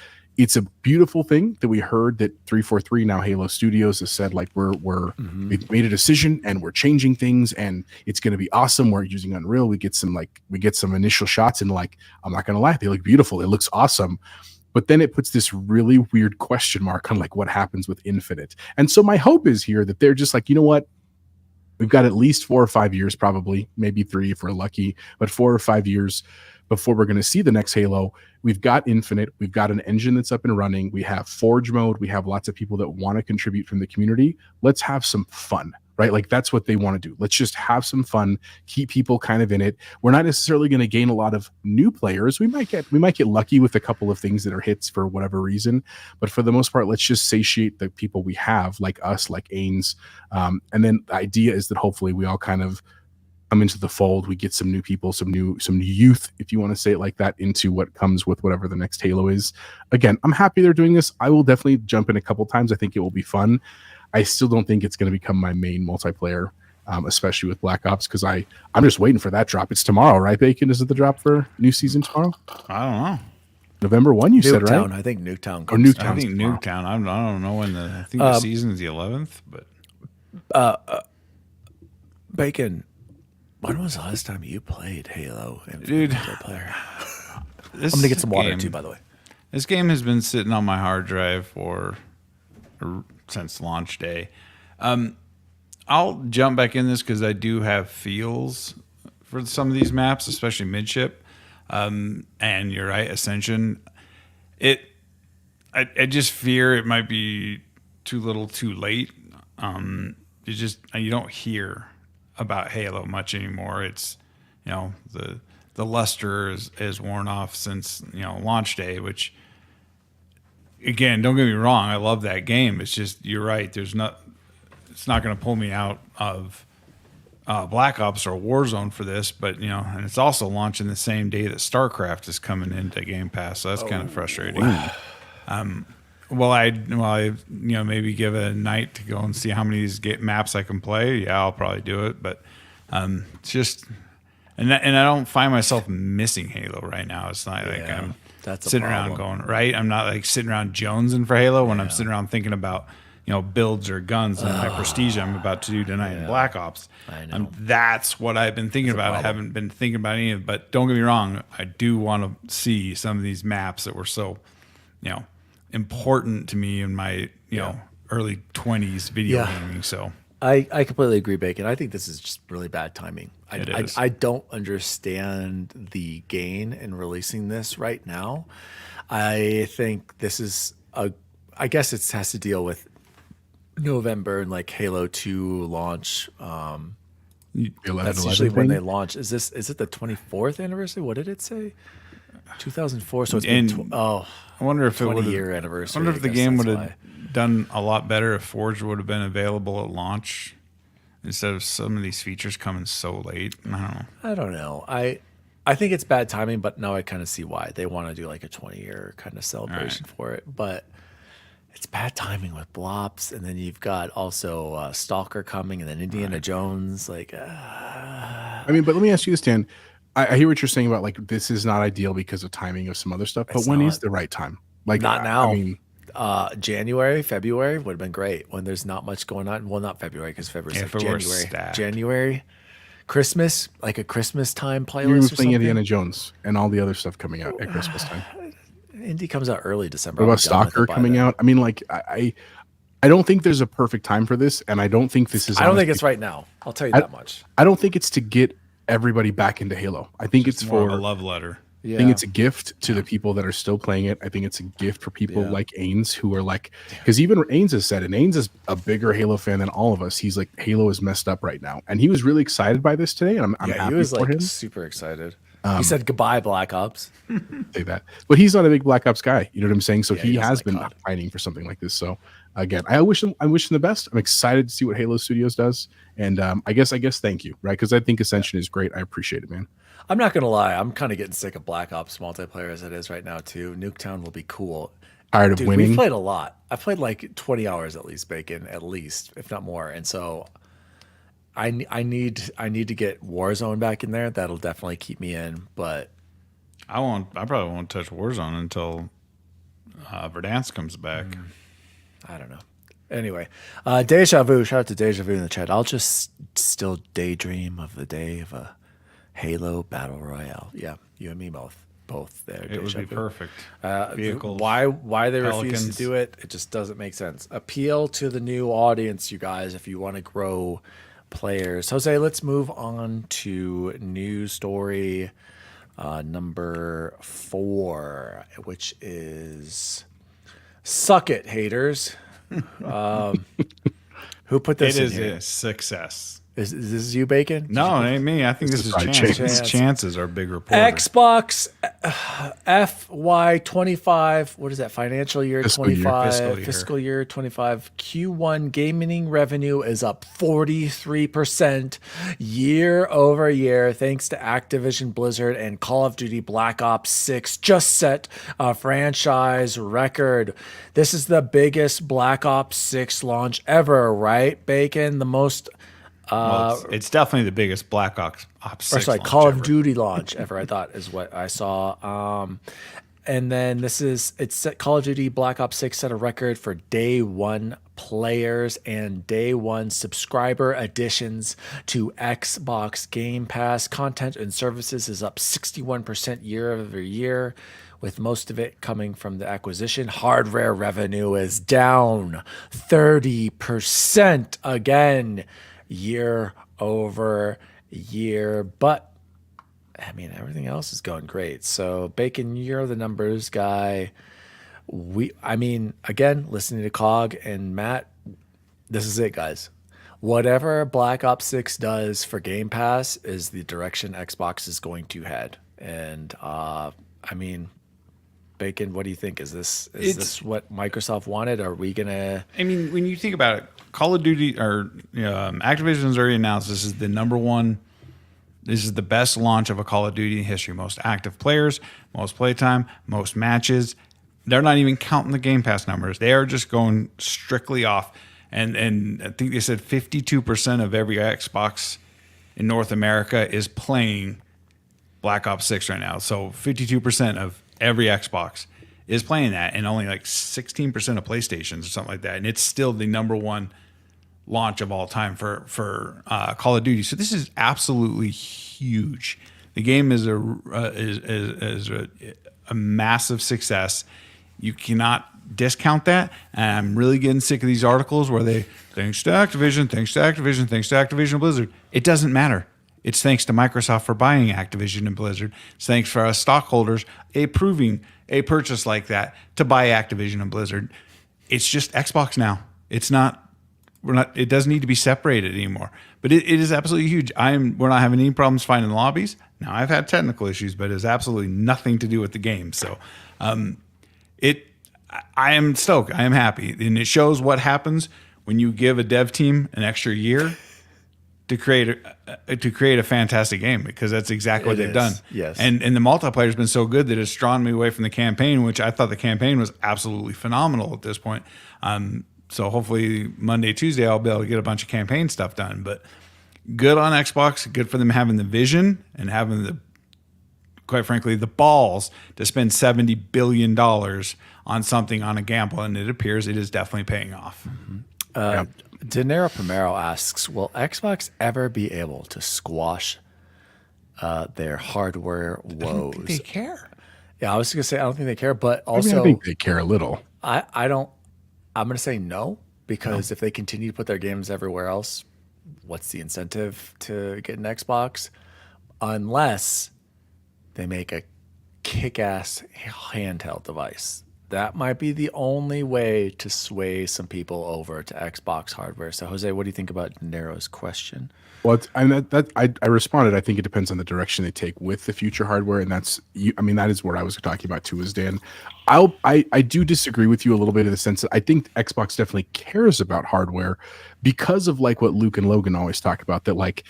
a beautiful thing that we heard that 343 now Halo Studios has said like we've made a decision and we're changing things and it's going to be awesome. We're using Unreal. We get some initial shots and like, I'm not going to lie, they look beautiful. It looks awesome. But then it puts this really weird question mark on like what happens with Infinite. And so my hope is here that they're just like, you know what? We've got at least 4 or 5 years, probably, maybe 3 if we're lucky, but 4 or 5 years before we're going to see the next Halo. We've got Infinite. We've got an engine that's up and running. We have Forge mode. We have lots of people that want to contribute from the community. Let's have some fun, right? Like that's what they want to do. Let's just have some fun, keep people kind of in it. We're not necessarily going to gain a lot of new players. We might get lucky with a couple of things that are hits for whatever reason, but for the most part, let's just satiate the people we have, like us, like Ains. And then the idea is that hopefully we all kind of come into the fold. We get some new people, some new youth, if you want to say it like that, into what comes with whatever the next Halo is. Again, I'm happy they're doing this. I will definitely jump in a couple times. I think it will be fun. I still don't think it's going to become my main multiplayer, especially with Black Ops, because I'm just waiting for that drop. It's tomorrow, right, Bacon? Is it the drop for new season tomorrow? I don't know. November 1, you said, Nuketown, right? I think Nuketown. Or Nuketown. I think Nuketown. I don't know when I think the season is the 11th, but Bacon, when was the last time you played Halo? Dude, multiplayer? I'm going to get some water too, by the way. This game has been sitting on my hard drive since launch day. I'll jump back in this because I do have feels for some of these maps, especially midship. And you're right, Ascension. I just fear it might be too little, too late. You don't hear about Halo much anymore. It's the luster is worn off since launch day, which again, don't get me wrong, I love that game. It's just you're right. It's not going to pull me out of Black Ops or Warzone for this, but and it's also launching the same day that StarCraft is coming into Game Pass, so that's kind of frustrating. Will I maybe give it a night to go and see how many of these maps I can play? Yeah, I'll probably do it, but it's just, and I don't find myself missing Halo right now. It's not like I'm sitting around going right. I'm not like sitting around jonesing for Halo when I'm sitting around thinking about builds or guns and my prestige I'm about to do tonight in Black Ops. I know. That's what I've been thinking about. I haven't been thinking about any of it, but don't get me wrong, I do want to see some of these maps that were so, important to me in my, early 20s video gaming. So I completely agree, Bacon. I think this is just really bad timing. It is. I don't understand the gain in releasing this right now. I think this is I guess it has to deal with November and like Halo 2 launch. That's usually when they launch. Is it the 24th anniversary? What did it say? 2004. So it's been I wonder if 20 year anniversary. I wonder if the game would have done a lot better if Forge would have been available at launch instead of some of these features coming so late. I don't know. I think it's bad timing, but now I kind of see why they want to do like a 20-year kind of celebration for it. But it's bad timing with BLOPS, and then you've got also Stalker coming, and then Indiana Jones. Like, I mean, but let me ask you this, Dan. I hear what you're saying about like this is not ideal because of timing of some other stuff. But when is the right time? Like not now. I mean, January, February would have been great when there's not much going on. Well, not February because February's like January. January, Christmas, like a Christmas time playlist. You're or playing something. Indiana Jones and all the other stuff coming out at Christmas time. Indy comes out early December. What about Stalker coming out? I mean, like I don't think there's a perfect time for this, and I don't think this is. I don't think it's right now. I'll tell you that much. I don't think it's to get everybody back into Halo. I think it's more for of a love letter. I think it's a gift to the people that are still playing it. I think it's a gift for people like Ains who are like, because even Ains has said, and Ains is a bigger Halo fan than all of us. He's like, Halo is messed up right now, and he was really excited by this today, and I'm happy he was for like him. super excited. He said goodbye, Black Ops. Say that, but he's not a big Black Ops guy. You know what I'm saying? So he has like been God. fighting for something like this. So again, I wish him the best. I'm excited to see what Halo Studios does, and I guess thank you, right? Because I think Ascension is great. I appreciate it, man. I'm not gonna lie. I'm kind of getting sick of Black Ops multiplayer as it is right now too. Nuketown will be cool. Tired of winning. We played a lot. I played like 20 hours at least, Bacon, at least, if not more. And so I need to get Warzone back in there. That'll definitely keep me in. But I probably won't touch Warzone until Verdansk comes back. I don't know. Anyway, Deja Vu. Shout out to Deja Vu in the chat. I'll just still daydream of the day of a Halo Battle Royale. Yeah, you and me both there. It would be perfect. Vehicles, why they refuse Pelicans. to do it? It just doesn't make sense. Appeal to the new audience, you guys, if you want to grow players. Jose, let's move on to news story number 4, which is suck it, haters. Who put this It in is here? a success. Is this you, Bacon? No, it ain't me. I think this is probably Chance. Chance. Chances are big reporter. Xbox FY25, what is that? Financial year Fiscal year. 25, Fiscal year. fiscal year 25. Q1 gaming revenue is up 43% year over year, thanks to Activision Blizzard and Call of Duty Black Ops 6 just set a franchise record. This is the biggest Black Ops 6 launch ever, right, Bacon? The most Well, it's definitely the biggest Black Ops 6 launch Call of ever. Duty launch ever, I thought is what I saw. And then Call of Duty Black Ops 6 set a record for day one players and day one subscriber additions to Xbox Game Pass. Content and services is up 61% year over year, with most of it coming from the acquisition. Hardware revenue is down 30% again, year over year, but I mean everything else is going great. So Bacon, you're the numbers guy. Again, listening to Cog and Matt, this is it, guys. Whatever Black Ops 6 does for Game Pass is the direction Xbox is going to head. And Bacon, what do you think? Is this what Microsoft wanted? Are we gonna? I mean, when you think about it, Call of Duty or Activision's already announced this is the number one. This is the best launch of a Call of Duty in history. Most active players, most playtime, most matches. They're not even counting the Game Pass numbers. They are just going strictly off. And I think they said 52% of every Xbox in North America is playing Black Ops 6 right now. So 52% of every Xbox is playing that, and only like 16% of PlayStations or something like that. And it's still the number one launch of all time for Call of Duty. So this is absolutely huge. The game is a massive success. You cannot discount that. And I'm really getting sick of these articles where they thanks to Activision Blizzard. It doesn't matter. It's thanks to Microsoft for buying Activision and Blizzard. It's thanks for us stockholders approving a purchase like that to buy Activision and Blizzard. It's just Xbox now. It doesn't need to be separated anymore. But it is absolutely huge. We're not having any problems finding lobbies. Now, I've had technical issues, but it has absolutely nothing to do with the game. So I am stoked. I am happy. And it shows what happens when you give a dev team an extra year to create a fantastic game, because that's exactly what they've done. Yes. And the multiplayer has been so good that it's drawn me away from the campaign, which I thought the campaign was absolutely phenomenal at this point. So hopefully Monday, Tuesday, I'll be able to get a bunch of campaign stuff done. But good on Xbox. Good for them having the vision and having quite frankly, the balls to spend $70 billion on something on a gamble. And it appears it is definitely paying off. Mm-hmm. DineroPrimero asks, will Xbox ever be able to squash their hardware woes? I don't think they care. Yeah, I was going to say, I don't think they care, but also I think they care a little. I don't, I'm going to say no, because if they continue to put their games everywhere else, what's the incentive to get an Xbox? Unless they make a kick-ass handheld device. That might be the only way to sway some people over to Xbox hardware. So, Jose, what do you think about Nero's question? Well, I responded. I think it depends on the direction they take with the future hardware, and that is what I was talking about too. Is Dan, I do disagree with you a little bit in the sense that I think Xbox definitely cares about hardware because of like what Luke and Logan always talk about. That like,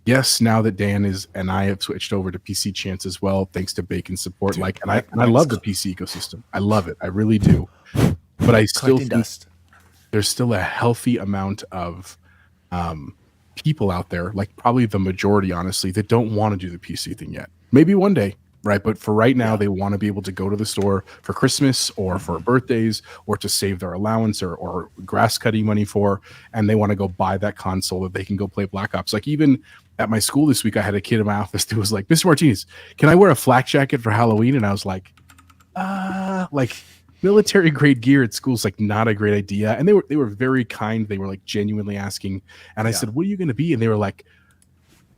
yes, now that Dan and I have switched over to PC Chance as well, thanks to Bacon support. Dude, I love the PC ecosystem. I love it. I really do. But I still think there's still a healthy amount of people out there, like probably the majority, honestly, that don't want to do the PC thing yet. Maybe one day, right? But for right now, they want to be able to go to the store for Christmas or for birthdays or to save their allowance or grass cutting money for, and they want to go buy that console that they can go play Black Ops. Like even at my school this week, I had a kid in my office who was like, Mr. Martinez, can I wear a flak jacket for Halloween? And I was like, military grade gear at school is like not a great idea. And they were very kind. They were like genuinely asking. And I said, what are you going to be? And they were like,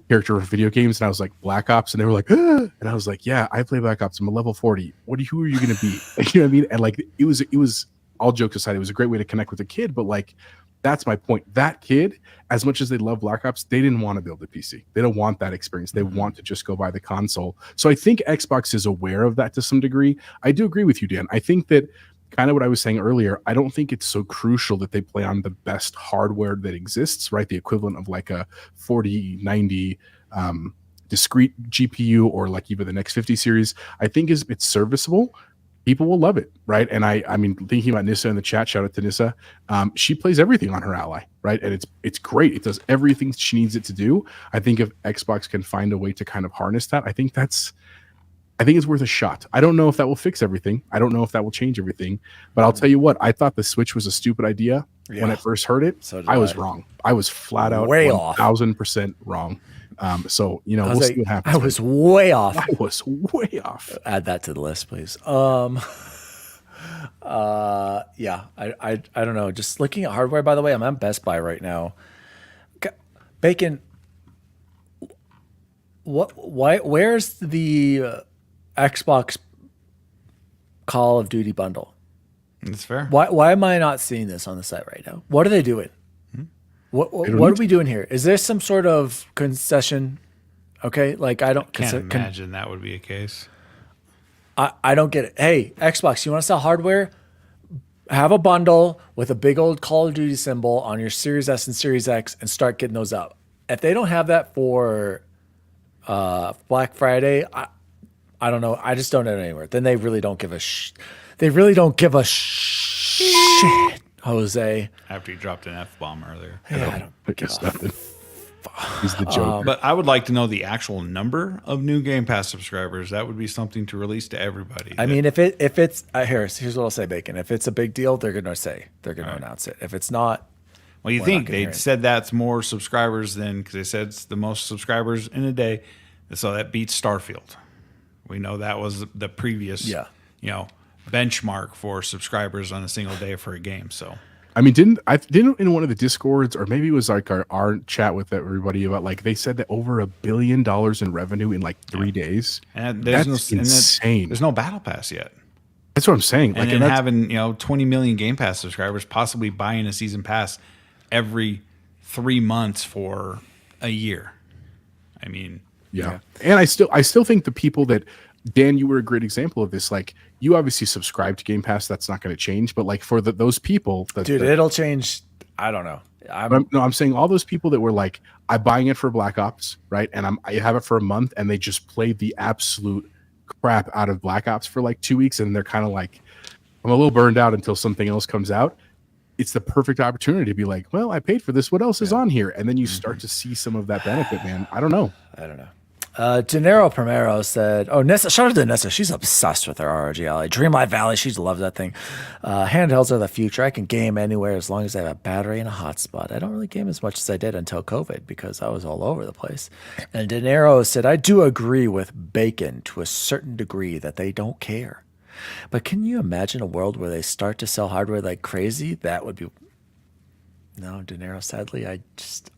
character of video games. And I was like, Black Ops. And they were like, ah! And I was like, yeah, I play Black Ops. I'm a level 40. Who are you going to be? You know what I mean? And like, it was all jokes aside, it was a great way to connect with a kid. But like, That's my point. That kid, as much as they love Black Ops, they didn't want to build a PC. They don't want that experience. They want to just go buy the console. So I think Xbox is aware of that to some degree. I do agree with you, Dan. I think that kind of what I was saying earlier, I don't think it's so crucial that they play on the best hardware that exists, right? The equivalent of like a 4090 discrete GPU or like even the next 50 series. I think it's serviceable. People will love it, right? And I mean, thinking about Nissa in the chat, shout out to Nissa. She plays everything on her Ally, right? And it's great. It does everything she needs it to do. I think if Xbox can find a way to kind of harness that, I think it's worth a shot. I don't know if that will fix everything. I don't know if that will change everything. But I'll tell you what, I thought the Switch was a stupid idea when I first heard it. So did I was I. wrong. I was flat out Way off. 1000% wrong. So we'll see what happens. I was way off. I was way off. Add that to the list, please. Yeah, I don't know. Just looking at hardware, by the way, I'm at Best Buy right now. Bacon, where's the Xbox Call of Duty bundle? That's fair. Why am I not seeing this on the site right now? What are they doing? What are we doing here? Is there some sort of concession? Okay, like I Can't imagine that would be a case. I don't get it. Hey, Xbox, you want to sell hardware? Have a bundle with a big old Call of Duty symbol on your Series S and Series X and start getting those out. If they don't have that for Black Friday, I don't know. I just don't know anywhere. Then they really don't give a They really don't give a shit, Jose. After you dropped an F-bomb earlier. Yeah, I don't give a Nothing. He's the joke. But I would like to know the actual number of new Game Pass subscribers. That would be something to release to everybody. I mean, if it's here's what I'll say, Bacon. If it's a big deal, they're gonna announce it. If it's not, well, you think they said that's more subscribers than, because they said it's the most subscribers in a day, so that beats Starfield. We know that was the previous, benchmark for subscribers on a single day for a game. So. I mean, didn't in one of the Discords, or maybe it was like our chat with everybody about, like, they said that over $1 billion in revenue in like 3 days. And that's insane. There's no battle pass yet. That's what I'm saying. And then having 20 million Game Pass subscribers, possibly buying a season pass every 3 months for a year. I mean, yeah. And I still think the people that, Dan, you were a great example of this. Like, you obviously subscribe to Game Pass. That's not going to change. But like for those people, it'll change. I don't know. I'm saying all those people that were like, I'm buying it for Black Ops, right? And I have it for a month, and they just played the absolute crap out of Black Ops for like 2 weeks, and they're kind of like, I'm a little burned out until something else comes out. It's the perfect opportunity to be like, well, I paid for this. What else is on here? And then you start to see some of that benefit, man. I don't know. DineroPrimero said, Nessa, shout out to Nessa. She's obsessed with her ROG Ally. Dreamlight Valley, she loves that thing. Handhelds are the future. I can game anywhere as long as I have a battery and a hotspot. I don't really game as much as I did until COVID because I was all over the place. And Dinero said, I do agree with Bacon to a certain degree that they don't care. But can you imagine a world where they start to sell hardware like crazy? That would be... No, Dinero, sadly,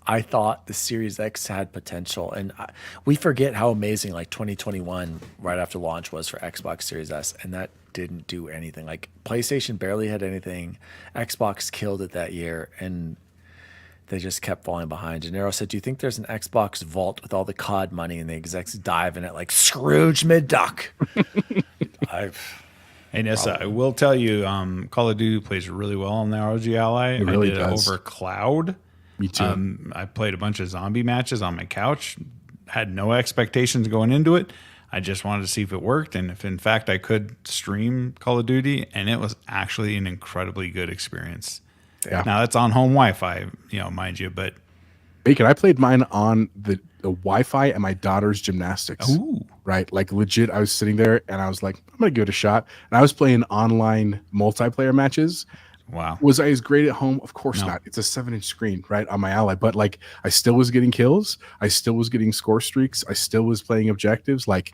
I thought the Series X had potential. And we forget how amazing like 2021 right after launch was for Xbox Series S. And that didn't do anything. Like PlayStation barely had anything. Xbox killed it that year. And they just kept falling behind. Dinero said, do you think there's an Xbox vault with all the COD money and the execs dive in it like Scrooge McDuck? Hey, Nessa, I will tell you, Call of Duty plays really well on the ROG Ally. It really I did does. it over cloud. Me too. I played a bunch of zombie matches on my couch. Had no expectations going into it. I just wanted to see if it worked, and if in fact I could stream Call of Duty, and it was actually an incredibly good experience. Yeah. Now that's on home Wi-Fi, mind you, but Bacon, I played mine on the Wi-Fi at my daughter's gymnastics. Ooh. Right? Like legit, I was sitting there and I was like, I'm going to give it a shot. And I was playing online multiplayer matches. Wow. Was I as great at home? Of course No. not. It's a 7-inch screen, right, on my Ally. But like, I still was getting kills. I still was getting score streaks. I still was playing objectives. Like,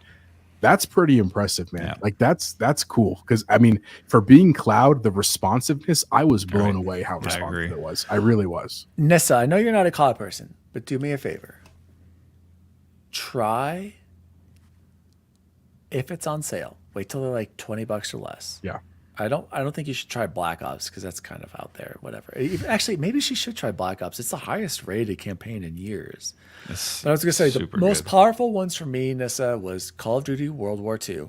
that's pretty impressive, man. Yeah. Like, that's cool. Because, I mean, for being cloud, the responsiveness, I was blown away how responsive it was. I really was. Nissa, I know you're not a COD person, but do me a favor. Try, if it's on sale, wait till they're like $20 or less. Yeah. I don't think you should try Black Ops because that's kind of out there. Whatever. Actually, maybe she should try Black Ops. It's the highest rated campaign in years. But I was gonna say the most powerful ones for me, Nissa, was Call of Duty World War II.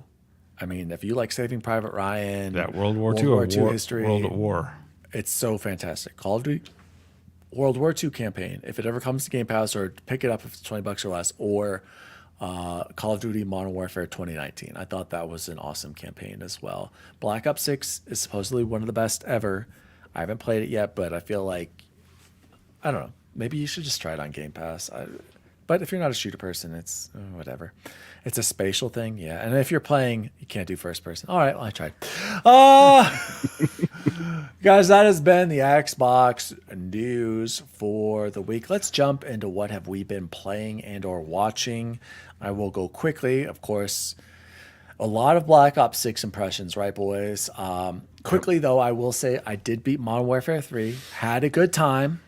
I mean, if you like Saving Private Ryan, that World War II history, World at War, it's so fantastic. Call of Duty World War II campaign. If it ever comes to Game Pass, or pick it up if it's $20 or less, or Call of Duty Modern Warfare 2019. I thought that was an awesome campaign as well. Black Ops 6 is supposedly one of the best ever. I haven't played it yet, but I feel like, I don't know, maybe you should just try it on Game Pass. But if you're not a shooter person, it's whatever. It's a spatial thing, yeah. And if you're playing, you can't do first person. All right, well, I tried. Guys, that has been the Xbox news for the week. Let's jump into what have we been playing and or watching. I will go quickly. Of course, a lot of Black Ops 6 impressions, right, boys? Quickly, though, I will say I did beat Modern Warfare 3. Had a good time.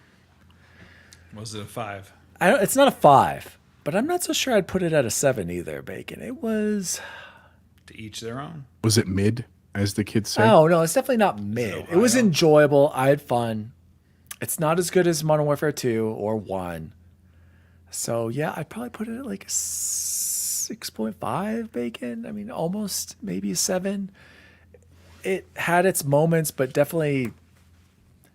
Was it a 5? It's not a 5, but I'm not so sure I'd put it at a 7 either, Bacon. It was... To each their own? Was it mid, as the kids say? Oh, no, it's definitely not mid. It was enjoyable. I had fun. It's not as good as Modern Warfare 2 or 1. So, yeah, I'd probably put it at like a 6.5, Bacon. I mean, almost maybe a 7. It had its moments, but definitely...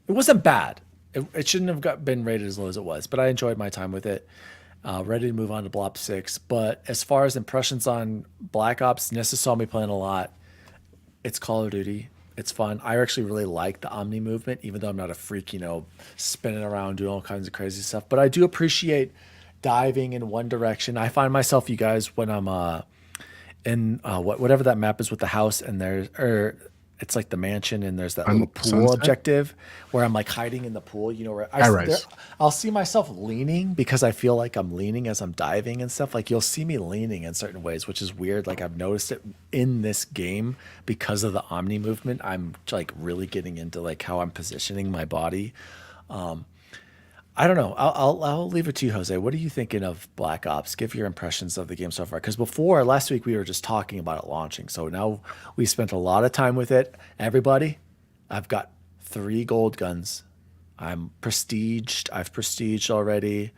It wasn't bad. It shouldn't have been rated as low as it was, but I enjoyed my time with it. Ready to move on to BLOPS 6. But as far as impressions on Black Ops, Nissa saw me playing a lot. It's Call of Duty. It's fun. I actually really like the Omni movement, even though I'm not a freak, spinning around, doing all kinds of crazy stuff. But I do appreciate diving in one direction. I find myself, you guys, when I'm in whatever that map is with the house, and it's like the mansion, and there's that little pool Sunset? objective where I'm like hiding in the pool, where I'll see myself leaning because I feel like I'm leaning as I'm diving and stuff. Like you'll see me leaning in certain ways, which is weird. Like I've noticed it in this game because of the Omni movement. I'm like really getting into like how I'm positioning my body. I don't know. I'll leave it to you, Jose. What are you thinking of Black Ops? Give your impressions of the game so far. Because last week we were just talking about it launching. So now we spent a lot of time with it. Everybody, I've got 3 gold guns. I've prestiged already.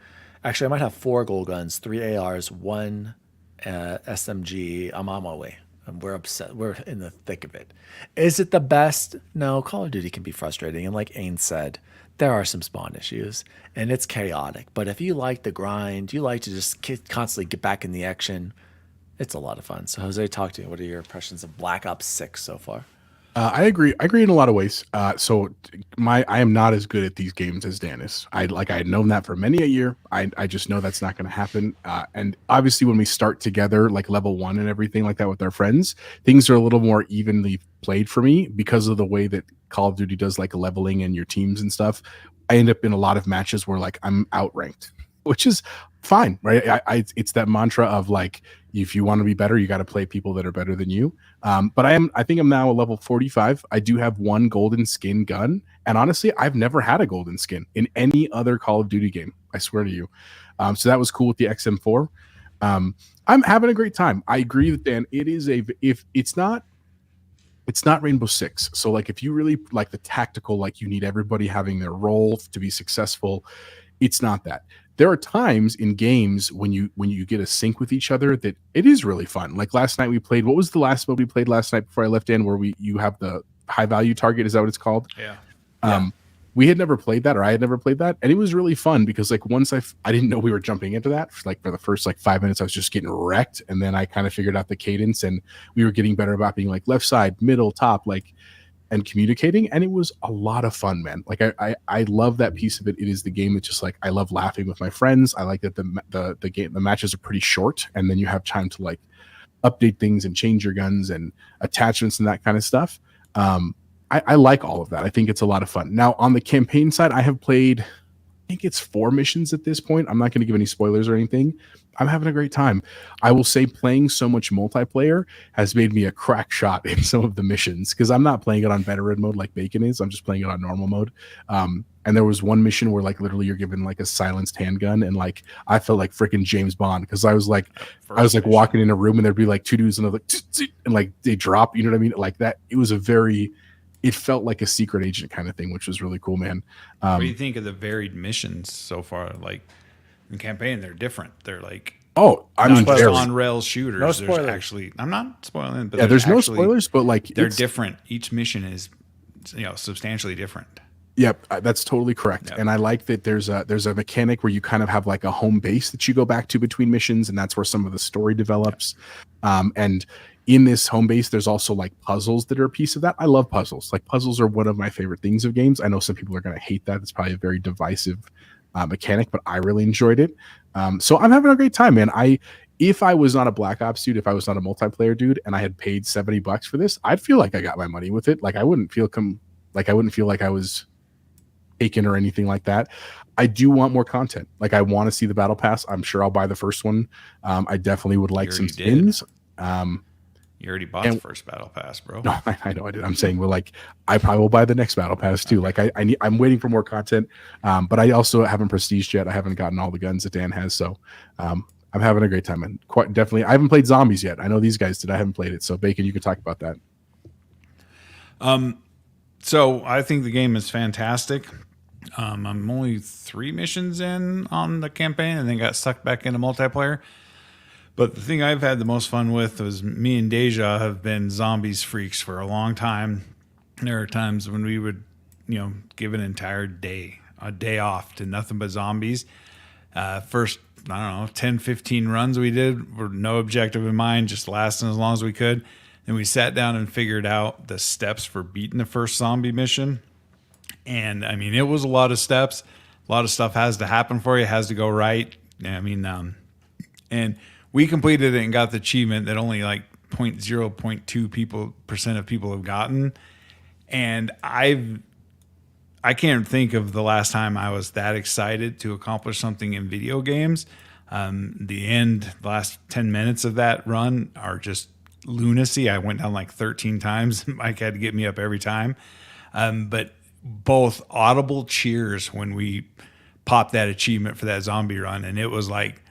Actually, I might have 4 gold guns, 3 ARs, 1 SMG. I'm on my way. And we're upset. We're in the thick of it. Is it the best? No, Call of Duty can be frustrating. And like Ain said, there are some spawn issues and it's chaotic. But if you like the grind, you like to just constantly get back in the action, it's a lot of fun. So Jose, talk to me. What are your impressions of Black Ops 6 so far? I agree. I agree in a lot of ways. I am not as good at these games as Dennis. I had known that for many a year. I just know that's not going to happen. And obviously, when we start together, like level 1 and everything like that with our friends, things are a little more evenly played for me because of the way that Call of Duty does like leveling in your teams and stuff. I end up in a lot of matches where like I'm outranked, which is fine, right? It's that mantra of like, if you want to be better, you got to play people that are better than you. But I think I'm now a level 45. I do have 1 golden skin gun. And honestly, I've never had a golden skin in any other Call of Duty game. I swear to you. So that was cool with the XM4. I'm having a great time. I agree with Dan. If it's not Rainbow Six. So like, if you really like the tactical, like you need everybody having their role to be successful, it's not that. There are times in games when you get a sync with each other that it is really fun. Like last night we played, what was the last mode we played last night before I left in, where you have the high value target? Is that what it's called? Yeah. We had never played that, or I had never played that, and it was really fun because like once I didn't know we were jumping into that. For the first like 5 minutes I was just getting wrecked, and then I kind of figured out the cadence, and we were getting better about being like left side, middle, top, like, and communicating, and it was a lot of fun, man. Like I love that piece of it. It is the game that's just like, I love laughing with my friends. I like that the matches are pretty short, and then you have time to like update things and change your guns and attachments and that kind of stuff. I like all of that. I think it's a lot of fun. Now, on the campaign side, I have played, I think it's 4 missions at this point. I'm not going to give any spoilers or anything. I'm having a great time. I will say playing so much multiplayer has made me a crack shot in some of the missions because I'm not playing it on veteran mode like Bacon is. I'm just playing it on normal mode. And there was one mission where like literally you're given like a silenced handgun, and like I felt like freaking James Bond because I was like walking in a room and there'd be like two dudes and like they drop, you know what I mean? Like that. It felt like a secret agent kind of thing, which was really cool, man. What do you think of the varied missions so far? Like in campaign, they're different. They're like not just on rails shooters. No There's spoilers. actually, I'm not spoiling, but yeah, there's no spoilers, but like they're different. Each mission is substantially different. Yep, that's totally correct. Yep. And I like that there's a mechanic where you kind of have like a home base that you go back to between missions, and that's where some of the story develops. And in this home base, there's also like puzzles that are a piece of that. I love puzzles. Like puzzles are one of my favorite things of games. I know some people are going to hate that. It's probably a very divisive mechanic, but I really enjoyed it. So I'm having a great time, man. If I was not a Black Ops dude, if I was not a multiplayer dude, and I had paid $70 for this, I'd feel like I got my money with it. Like I wouldn't feel like I was taken or anything like that. I do want more content. Like I want to see the battle pass. I'm sure I'll buy the first one. I definitely would like some skins. You already bought the first battle pass, bro. No, I know I did. I'm saying, well, like I probably will buy the next battle pass too. Like I'm waiting for more content. But I also haven't prestiged yet. I haven't gotten all the guns that Dan has. So I'm having a great time, and quite definitely I haven't played zombies yet. I know these guys did. I haven't played it. So Bacon, you could talk about that. So I think the game is fantastic. I'm only 3 missions in on the campaign and then got sucked back into multiplayer. But the thing I've had the most fun with was me and Deja have been zombies freaks for a long time. There are times when we would, give an entire day, a day off to nothing but zombies. First, 10, 15 runs we did were no objective in mind, just lasting as long as we could. Then we sat down and figured out the steps for beating the first zombie mission. And I mean, it was a lot of steps. A lot of stuff has to happen for you. It has to go right. I mean, and we completed it and got the achievement that only like 0.2% of people have gotten. And I can't think of the last time I was that excited to accomplish something in video games. The last 10 minutes of that run are just lunacy. I went down like 13 times. Mike had to get me up every time. But both audible cheers when we popped that achievement for that zombie run. And it was like,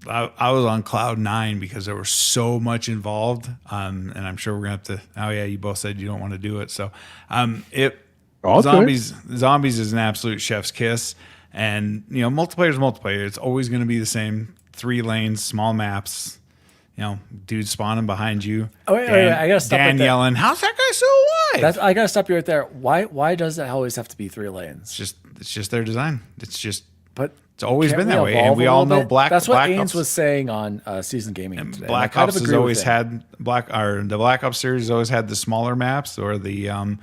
I was on cloud 9 because there was so much involved. And I'm sure we're going to have to, you both said you don't want to do it. So, zombies is an absolute chef's kiss. And, multiplayer is multiplayer. It's always going to be the same 3 lanes, small maps, dudes spawning behind you. Oh, wait, I gotta stop Dan right yelling, "How's that guy still alive?" I gotta stop you right there. Why does it always have to be 3 lanes? It's just their design. It's always been that way, and we all know That's what Black Ains Ops was saying on Season Gaming today. Black Ops has always had the Black Ops series has always had the smaller maps, or the other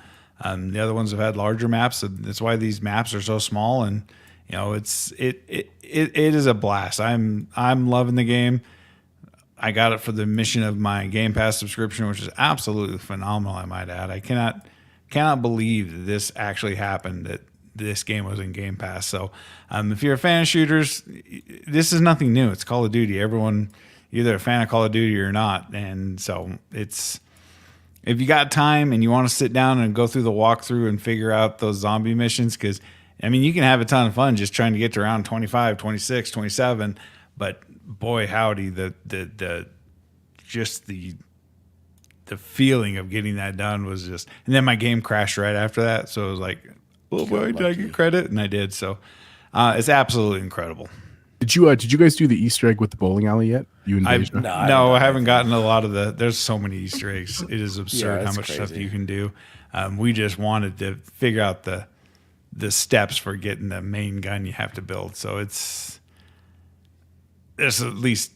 ones have had larger maps. So that's why these maps are so small, and it is a blast. I'm loving the game. I got it for the mission of my Game Pass subscription, which is absolutely phenomenal, I might add. I cannot believe that this actually happened, that this game was in Game Pass. So if you're a fan of shooters, this is nothing new. It's Call of Duty. Everyone, you're either a fan of Call of Duty or not. And so if you got time and you want to sit down and go through the walkthrough and figure out those zombie missions, because, you can have a ton of fun just trying to get to around 25, 26, 27, but boy, howdy, the feeling of getting that done was just, and then my game crashed right after that. So it was like, oh boy, did I get credit? And I did. So it's absolutely incredible. Did you guys do the Easter egg with the bowling alley yet? You and Deja? No, I haven't gotten a lot of there's so many Easter eggs. It is absurd how much stuff you can do. We just wanted to figure out the steps for getting the main gun you have to build. So there's at least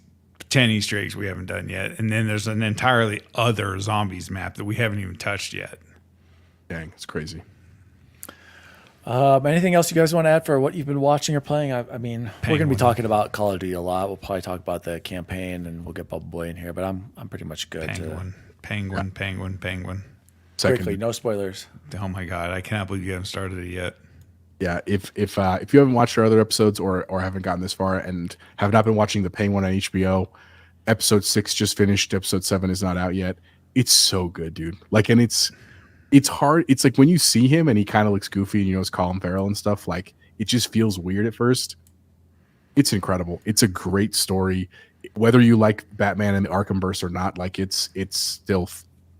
10 Easter eggs we haven't done yet. And then there's an entirely other zombies map that we haven't even touched yet. Dang, it's crazy. Anything else you guys want to add for what you've been watching or playing? We're going to be talking about Call of Duty a lot. We'll probably talk about the campaign, and we'll get Bubble Boy in here, but I'm pretty much good. Penguin. Quickly, no spoilers. Oh my God, I cannot believe you haven't started it yet. Yeah, if you haven't watched our other episodes or haven't gotten this far and have not been watching the Paying one on HBO, episode 6 just finished. Episode 7 is not out yet. It's so good, dude. Like, and it's hard. It's like when you see him and he kind of looks goofy and you know it's Colin Farrell and stuff, like it just feels weird at first. It's incredible. It's a great story. Whether you like Batman and the Arkhamverse or not, like it's still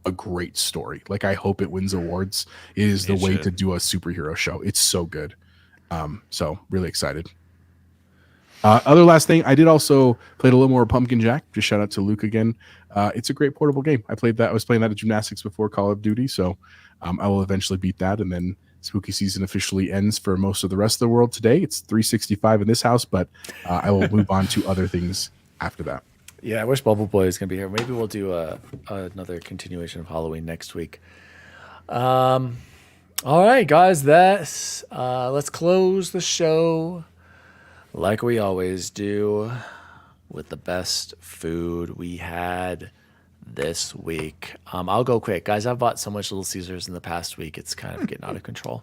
a great story. Like I hope it wins awards. It is the way to do a superhero show. It's so good. So really excited. Other last thing, I did also played a little more Pumpkin Jack. Just shout out to Luke again. It's a great portable game. I was playing that at gymnastics before Call of Duty, so I will eventually beat that. And then spooky season officially ends for most of the rest of the world today. It's 365 in this house, but I will move on to other things after that. Yeah, I wish Bubble Boy was gonna be here. Maybe we'll do another continuation of Halloween next week. All right, guys, let's close the show like we always do with the best food we had this week. I'll go quick, guys. I've bought so much Little Caesars in the past week; it's kind of getting out of control.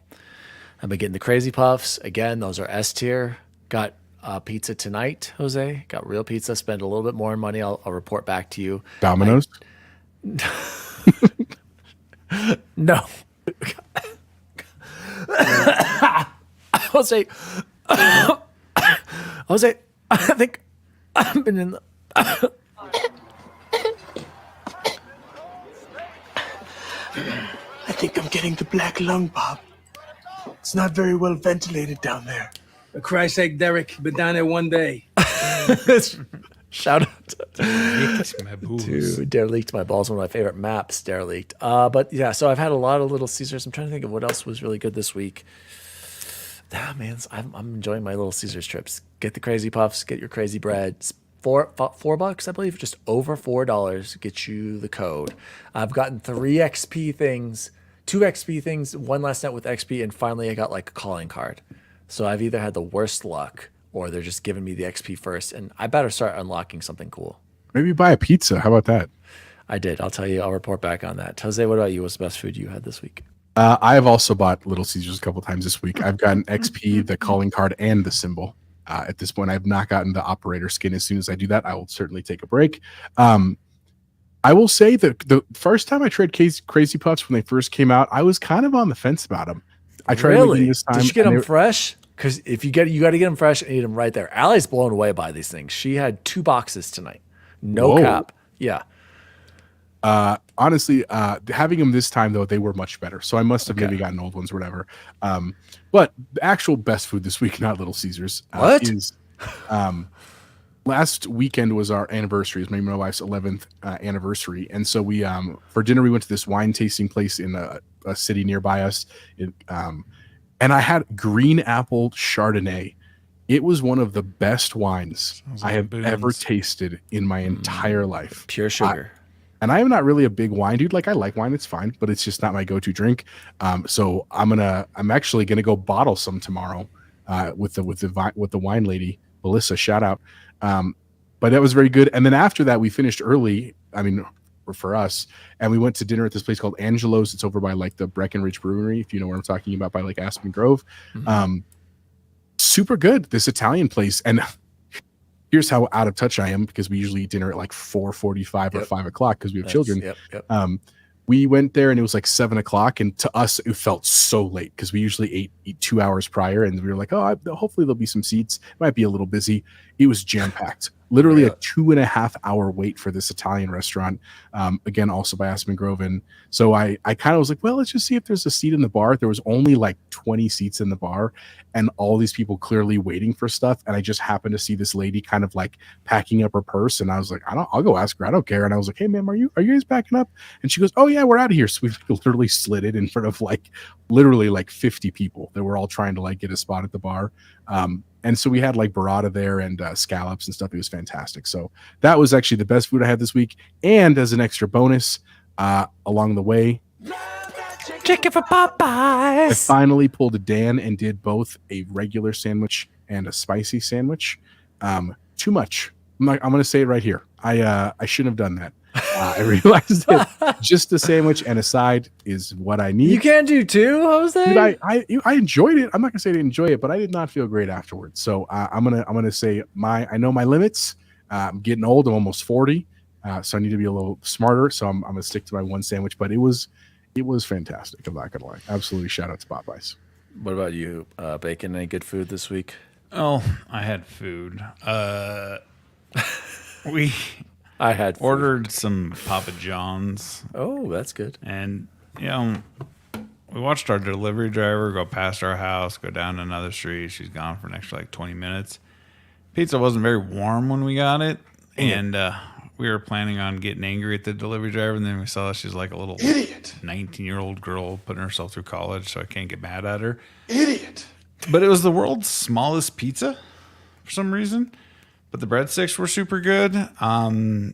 I've been getting the Crazy Puffs again. Those are S tier. Got pizza tonight, Jose. Got real pizza. Spend a little bit more money. I'll report back to you. Domino's? No. Jose, I think I've been in the. I think I'm getting the black lung, Bob. It's not very well ventilated down there. For Christ's sake, Derek, been down there one day. Shout out My boobs. to Derelict My Balls, one of my favorite maps, Derelict. But yeah, so I've had a lot of Little Caesars. I'm trying to think of what else was really good this week. Man, I'm enjoying my Little Caesars trips. Get the Crazy Puffs, get your crazy bread. It's $4, I believe, just over $4 gets you the code. I've gotten 3 XP things, 2 XP things, one last night with XP, and finally I got like a calling card. So I've either had the worst luck or they're just giving me the XP first, and I better start unlocking something cool. Maybe buy a pizza. How about that? I did. I'll tell you. I'll report back on that. Jose, what about you? What's the best food you had this week? I have also bought Little Caesars a couple times this week. I've gotten XP, the calling card, and the symbol. At this point, I've not gotten the operator skin. As soon as I do that, I will certainly take a break. I will say that the first time I tried Crazy Puffs when they first came out, I was kind of on the fence about them. I tried them again this time. Did you get them fresh? Because if you got to get them fresh and eat them right there. Allie's blown away by these things. She had 2 boxes tonight. No cap. Yeah. Honestly, having them this time though, they were much better. So I must have maybe gotten old ones or whatever. But the actual best food this week, not Little Caesars, is last weekend was our anniversary. It's my wife's 11th anniversary, and so we for dinner we went to this wine tasting place in a city nearby us. And I had green apple Chardonnay. It was one of the best wines I have ever tasted in my entire life. Pure sugar. And I am not really a big wine dude. Like I like wine, it's fine, but it's just not my go-to drink. So I'm actually gonna go bottle some tomorrow with the wine lady, Melissa. Shout out. But that was very good. And then after that, we finished early. I mean, for us, and we went to dinner at this place called Angelo's. It's over by like the Breckenridge Brewery, if you know what I'm talking about, by like Aspen Grove. Super good, this Italian place. And here's how out of touch I am, because we usually eat dinner at like 4:45 or 5 o'clock because we have children. We went there and it was like 7 o'clock, and to us it felt so late because we usually eat 2 hours prior, and we were like, oh, hopefully there'll be some seats. It might be a little busy. It was jam packed. Literally a 2.5 hour wait for this Italian restaurant. Again, also by Aspen Grove. And so I kind of was like, well, let's just see if there's a seat in the bar. There was only like 20 seats in the bar, and all these people clearly waiting for stuff. And I just happened to see this lady kind of like packing up her purse, and I was like, I'll go ask her. I don't care. And I was like, hey, ma'am, are you guys packing up? And she goes, oh yeah, we're out of here. So we literally slid it in front of like literally like 50 people that were all trying to like get a spot at the bar. And so we had like burrata there and scallops and stuff. It was fantastic. So that was actually the best food I had this week. And as an extra bonus, along the way, Chicken for Popeyes. I finally pulled a Dan and did both a regular sandwich and a spicy sandwich. Too much. I'm going to say it right here. I shouldn't have done that. I realized that just a sandwich and a side is what I need. You can do two, Jose. Dude, I enjoyed it. I'm not gonna say I didn't enjoy it, but I did not feel great afterwards. So I'm gonna say I know my limits. I'm getting old. I'm almost 40, so I need to be a little smarter. So I'm gonna stick to my one sandwich. But it was fantastic. I'm not gonna lie. Absolutely, shout out to Popeyes. What about you, Bacon? Any good food this week? Oh, I had food. We I had food. ordered some Papa John's, Oh, that's good. and we watched our delivery driver go past our house, go down another street. She's gone for an extra like 20 minutes. Pizza wasn't very warm when we got it, and we were planning on getting angry at the delivery driver, and then we saw she's like a little Idiot. 19-year-old girl putting herself through college, so I can't get mad at her. Idiot. But it was the world's smallest pizza for some reason. But the breadsticks were super good. So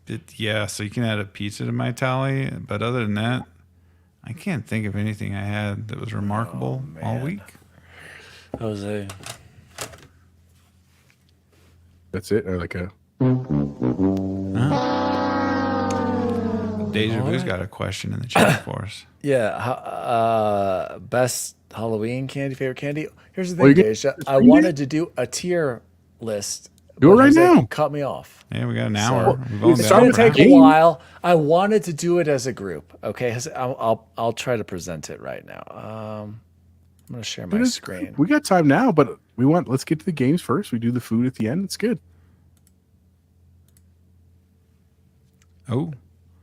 you can add a pizza to my tally. But other than that, I can't think of anything I had that was remarkable all week. Jose. That's it. Or like a Deja Vu's got a question in the chat for us. Yeah. Best Halloween candy, favorite candy. Here's the Oh, thing, you get- Deja. I wanted to do a tier list. Do it but right Jose now. Cut me off. Yeah, we got an hour. So- We've only It's been going on to for take an a hour. while. I wanted to do it as a group. Okay, I'll try to present it right now. I'm going to share my screen. We got time now, but let's get to the games first. We do the food at the end. It's good. Oh,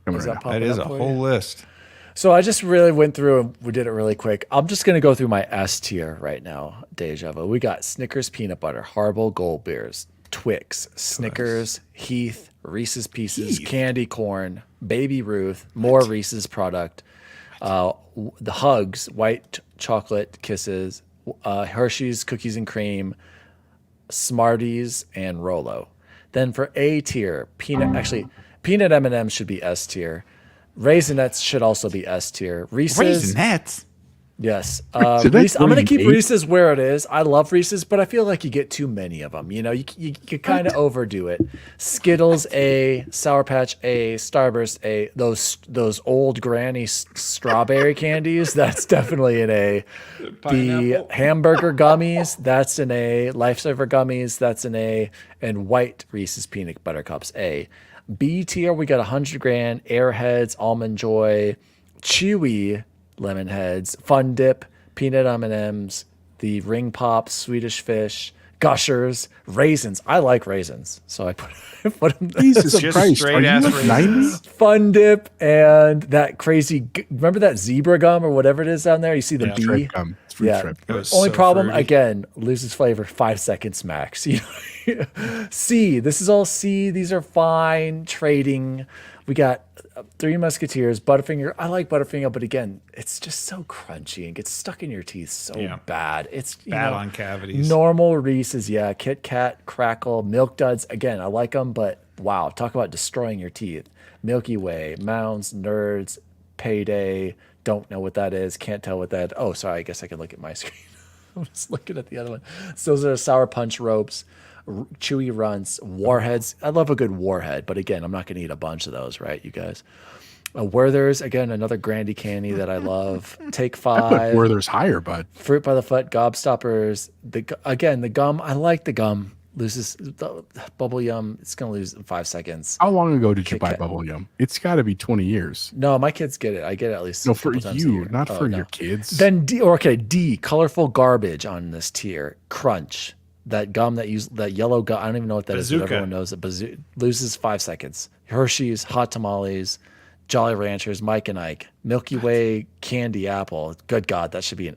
Coming Is right that now. popping that is up a for whole you? list. So I just really went through and we did it really quick. I'm just going to go through my S tier right now, Deja Vu. We got Snickers peanut butter, Haribo Gold Beers, Twix, Snickers, Heath, Reese's Pieces, Candy Corn, Baby Ruth, more Reese's product, the Hugs, White Chocolate Kisses, Hershey's Cookies and Cream, Smarties, and Rolo. Then for A tier, peanut M&Ms should be S tier. Raisinets should also be S tier. Reese's, Raisinets. yes. Raisinets Reese, I'm going to keep green, Reese's where it is. I love Reese's, but I feel like you get too many of them. You know, you kind of overdo it. Skittles A, Sour Patch A, Starburst A. Those old granny strawberry candies, that's definitely an A. The hamburger gummies, that's an A. Lifesaver gummies, that's an A. And white Reese's peanut butter cups, A. B tier, we got 100 grand, Airheads, Almond Joy, Chewy Lemon Heads, Fun Dip, Peanut M&Ms, the Ring Pops, Swedish Fish, Gushers, Raisins. I like raisins, so I put them. Jesus Just Christ. straight Are you ass like 90? raisins. Fun Dip and that crazy. Remember that zebra gum or whatever it is down there? You see the bee. Trip gum. It's fruit Yeah. trip. It was Only so problem fruity. again, loses flavor 5 seconds max. You know? C. This is all C. These are fine trading. We got Three Musketeers, Butterfinger. I like Butterfinger, but again, it's just so crunchy and gets stuck in your teeth so Yeah. bad. It's Bad on cavities. Normal Reese's, yeah. Kit Kat, Crackle, Milk Duds. Again, I like them, but wow, talk about destroying your teeth. Milky Way, Mounds, Nerds, Payday. Don't know what that is. Can't tell what that. Oh, sorry. I guess I can look at my screen. I'm just looking at the other one. So those are Sour Punch Ropes, Chewy Runts, Warheads. I love a good Warhead, but again, I'm not going to eat a bunch of those, right, you guys? Werther's, again, another Grandy candy that I love. Take But 5. where there's higher, bud. Fruit by the Foot, Gobstoppers. The gum. I like the gum. Loses the bubble yum. It's gonna lose in 5 seconds. How long ago did you Kit buy Kat. bubble yum? It's got to be 20 years. No, my kids get it. I get it at least. No, a for couple times a you, year. not Oh, for no. your kids. Then D. Colorful garbage on this tier. Crunch. That gum that yellow gum. I don't even know what that is, but Bazooka. everyone knows it. Loses 5 seconds. Hershey's, Hot Tamales, Jolly Ranchers, Mike and Ike, Milky Way, Candy Apple. Good God, that should be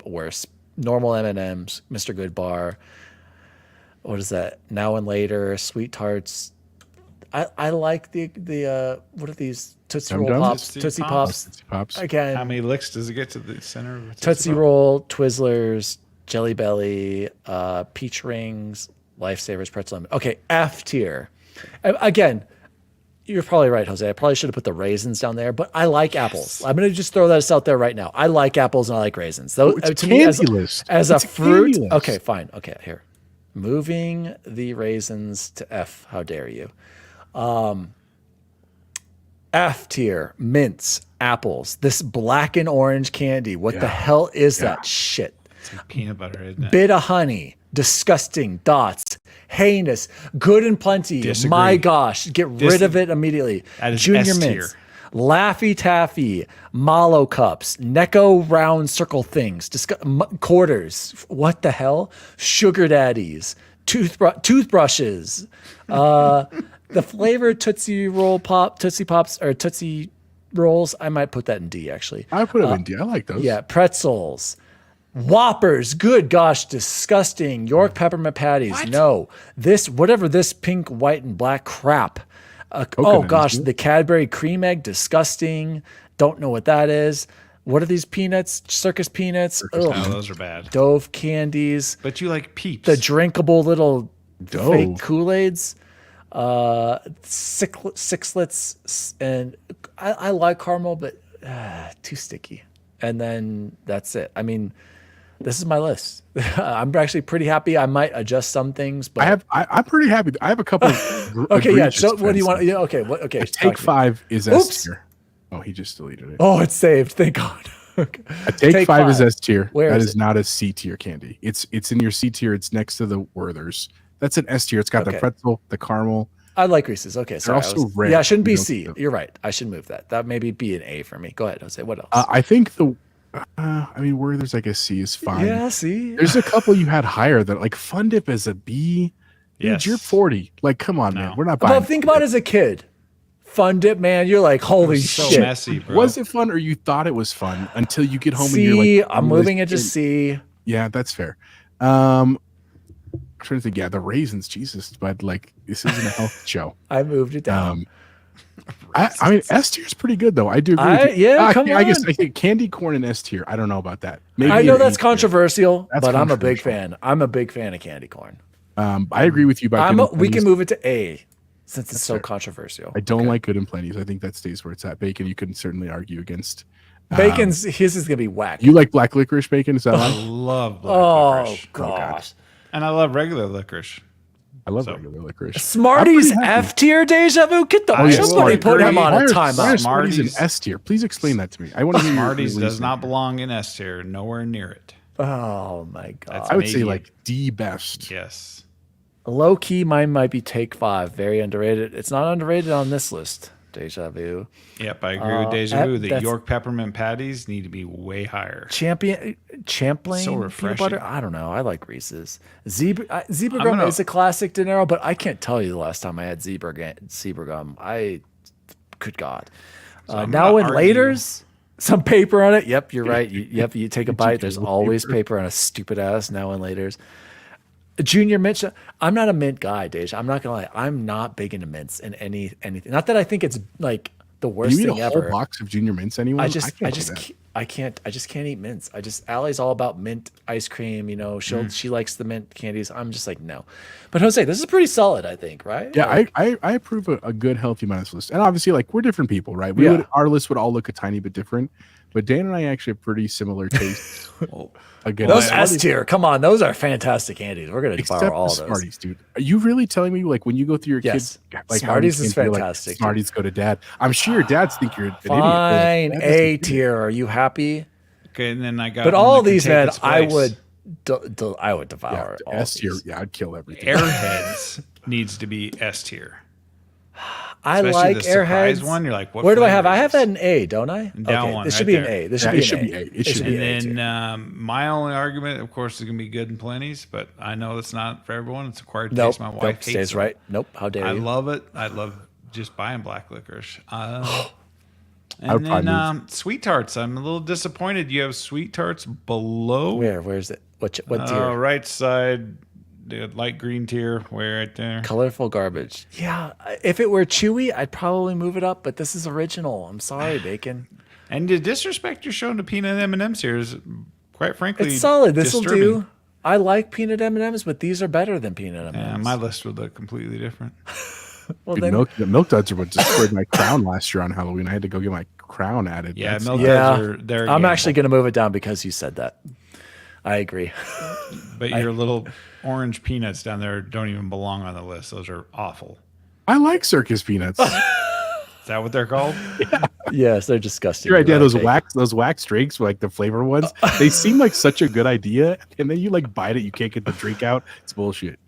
worse. Normal M&Ms, Mr. Good Bar. What is that? Now and Later, Sweet Tarts. I like the what are these? Tootsie Dum Roll Dums? Pops, Tootsie Pops. Tootsie Pops. Again, How many licks does it get to the center of a Tootsie Pop? Roll, Twizzlers, Jelly Belly, Peach Rings, Lifesavers, Pretzel. Okay, F tier. Again, you're probably right, Jose. I probably should have put the raisins down there, but I like apples. I'm going to just throw this out there right now. I like apples and I like raisins. Those, it's a to me, as candy list. a It's a fruit. candy list. Okay, fine. Okay, here. Moving the raisins to F. How dare you? F tier, mints, apples. This black and orange candy. What the hell is that shit? It's like peanut butter, isn't it? Bit of honey. Disgusting. Dots. Heinous. Good and plenty. Disagree. My gosh. Get rid of it immediately. That is Junior S tier. mints. Laffy Taffy. Mallow cups. Necco round circle things. Quarters. What the hell? Sugar daddies. Toothbrushes. The flavored Tootsie Pops or Tootsie Rolls. I might put that in D actually. I put them in D. I like those. Yeah, pretzels. Whoppers, good gosh, disgusting. York peppermint patties, no. Whatever this pink, white, and black crap. Oh gosh, the Cadbury cream egg, disgusting. Don't know what that is. What are these peanuts? Circus peanuts. No, those are bad. Dove candies. But you like Peeps. The drinkable little Dove. fake Kool-Aids. Sixlets, and I like caramel, but too sticky. And then that's it. I mean, this is my list. I'm actually pretty happy. I might adjust some things, but I'm pretty happy. I have a couple. Of okay, yeah. egregious So what do you want? offenses. Yeah, okay. What? Okay. Take 5 is Oops. S tier. Oh, he just deleted it. Oh, it's saved. Thank God. Okay. A take 5 is S tier. Where That is is it? not a C tier candy. It's in your C tier. It's next to the Werther's. That's an S tier. It's got the Okay. pretzel, the caramel. I like Reese's. Okay, sorry. also red. Yeah, it shouldn't be You don't C. do- You're right. I should move that. That maybe be an A for me. Go ahead, Jose. What else? I think Werther's like a C is fine. yeah, see. There's a couple you had higher that like Fun Dip as a B. Dude, Yes. you're 40. Like, come on, man. We're not buying. But think about it as a kid. Fun Dip, man. You're like, holy so shit. messy, bro. Was it fun or you thought it was fun until you get home and C. you're like, I'm "Oh, moving this it to isn't-" C. Yeah, that's fair. I'm trying to think. Yeah, the raisins, Jesus, but like this isn't a health show. I moved it down. I mean, S tier is pretty good though. I do agree. with you. yeah, come I guess on. I think candy corn and S tier. I don't know about that. Maybe I know an that's A tier. controversial, That's but I'm a big controversial. fan. I'm a big fan of candy corn. I agree with you about. Good and We can Plenty's. move it to A since it's so fair. controversial. I don't like Good and Plenty's. I think that stays where it's at. Bacon, you can certainly argue against. His is gonna be whack. You like black licorice bacon? Is that I right? love black oh licorice. gosh. And I love regular licorice. I love So- regular licorice. Smarties I'm pretty happy. F tier deja vu. Get the Oh, yeah, somebody Smarties. put him on Why a are timeout. Smarties in Smarties- S tier? Please explain that to me. I want to hear your Smarties does reasoning. not belong in S tier. Nowhere near it. Oh my god. That's I would say maybe- like D best. Yes. Low key, mine might be Take 5. Very underrated. It's not underrated on this list. Deja vu. Yep, I agree with Deja Vu. The that's- York peppermint patties need to be way higher. Champlain So peanut refreshing. butter. I don't know. I like Reese's. Zebra gum gonna- is a classic Dinero, but I can't tell you the last time I had zebra gum. Good God. I'm Now gonna and argue- later's some paper on it. Yep, you're right. You take a bite. There's always paper on a stupid ass now and later's. Junior mint. I'm not a mint guy, Deja. I'm not gonna lie. I'm not big into mints in anything. Not that I think it's like the worst You eat thing a whole ever. box of Junior Mints anyway? I just can't eat mints. Allie's all about mint ice cream. You know, she likes the mint candies. I'm just like, no. But Jose, this is pretty solid, I think, right? Yeah, Like, I approve a good, healthy minus list. And obviously, like, we're different people, right? Our list would all look a tiny bit different. But Dan and I actually have pretty similar tastes. Again, those Smarties- S tier. Come on, those are fantastic candies. We're gonna except borrow all the those. Smarties, dude. Are you really telling me, like, when you go through your Yes. kids, like, Smarties how you is can't be like, fantastic, dude. Smarties go to dad. I'm sure your dads think you're an idiot. Fine, They're like, A tier. Are you happy? Okay, and then I got. But one all that can these, take man, its I place. would, I would devour all S tier. these. Yeah, I'd kill everything. Airheads needs to be S tier. I Especially like the surprise Airheads. one. You're like, what Where do I have? flavor I is have this? that in A, don't I? Down okay, one this right should be there. an A. This Yeah, should be it an should A. be A. It should be A And tier. then my only argument, of course, is going to be good and plenty's, but I know it's not for everyone. It's acquired Nope, taste. My wife nope, hates stays them. right. Nope. How dare I you? love it. I love just buying black licorice. I And would probably then sweet tarts. I'm a little disappointed. You have sweet tarts below. Where's it? What tier? Right side, the light green tier, way right there. Colorful garbage. Yeah, if it were chewy, I'd probably move it up. But this is original. I'm sorry, Bacon. And the disrespect you're showing to peanut M&M's here is, quite frankly, It's solid. This will disturbing. do. I like peanut M&Ms, but these are better than peanut M&Ms. Yeah, my list would look completely different. well, Dude, then, the milk duds are what destroyed my crown last year on Halloween. I had to go get my crown added. Yeah, That's- milk yeah, duds are they're a I'm gamble. actually going to move it down because you said that. I agree. But your little orange peanuts down there don't even belong on the list. Those are awful. I like circus peanuts. that what they're called? Yes, they're disgusting. Your idea, You're right, those wax drinks, like the flavor ones, they seem like such a good idea, and then you like bite it, you can't get the drink out. It's bullshit.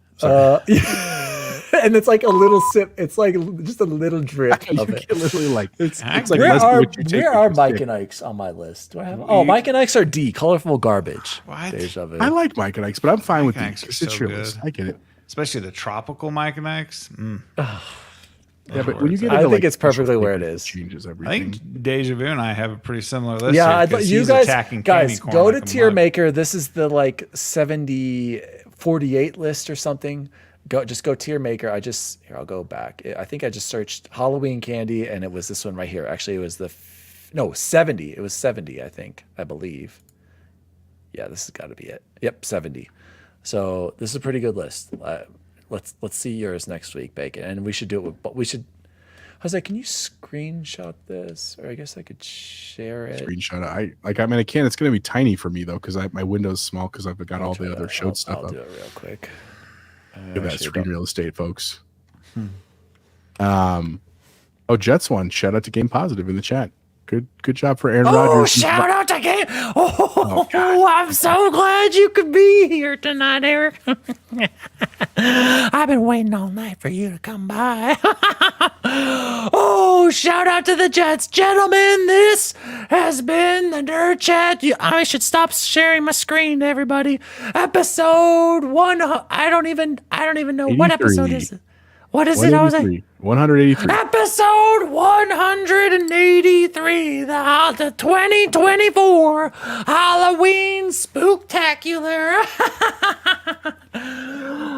And it's like a little sip. It's like just a little drip of it. Literally, like It's like where less than are what you take where with are your Mike stick. and Ike's on my list? Do I have? Oh, Mike and Ike's are D. Colorful garbage. What? Deja vu. I like Mike and Ike's, but I'm fine with Mike and these. Ike's are It's so your good. list. I get it. Especially the tropical Mike and Ike's. Yeah, but when you get I into, think like, it's perfectly special where it flavors, is. it changes I everything. think Deja Vu and I have a pretty similar list. Yeah, here, I 'cause thought you he's guys attacking candy corn go to like a Tier mug. Maker. This is the like 70-48 list or something. Just go Tier Maker. I'll go back. I think I just searched Halloween candy and it was this one right here. Actually, it was 70. It was 70, I believe. Yeah, this has got to be it. Yep, 70. So this is a pretty good list. Let's see yours next week, Bacon, and we should do it with. But we should. Jose, can you screenshot this, or I guess I could share it. Screenshot it. I mean, I can. It's going to be tiny for me though, because my window's small because I've got all the other show stuff I'll up. do it real quick. Give that Actually, screen don't- real estate, folks. Jets won. Shout out to Game Positive in the chat. Good job for Aaron Oh, Rodgers. shout out to Game. Oh, I'm so glad you could be here tonight, Eric. I've been waiting all night for you to come by. Oh, shout out to the Jets. Gentlemen, this has been the Nerd Chat. I should stop sharing my screen to everybody. Episode 1. I don't even know what episode is it. What is it? I was like 183. episode 183, the 2024 Halloween Spooktacular.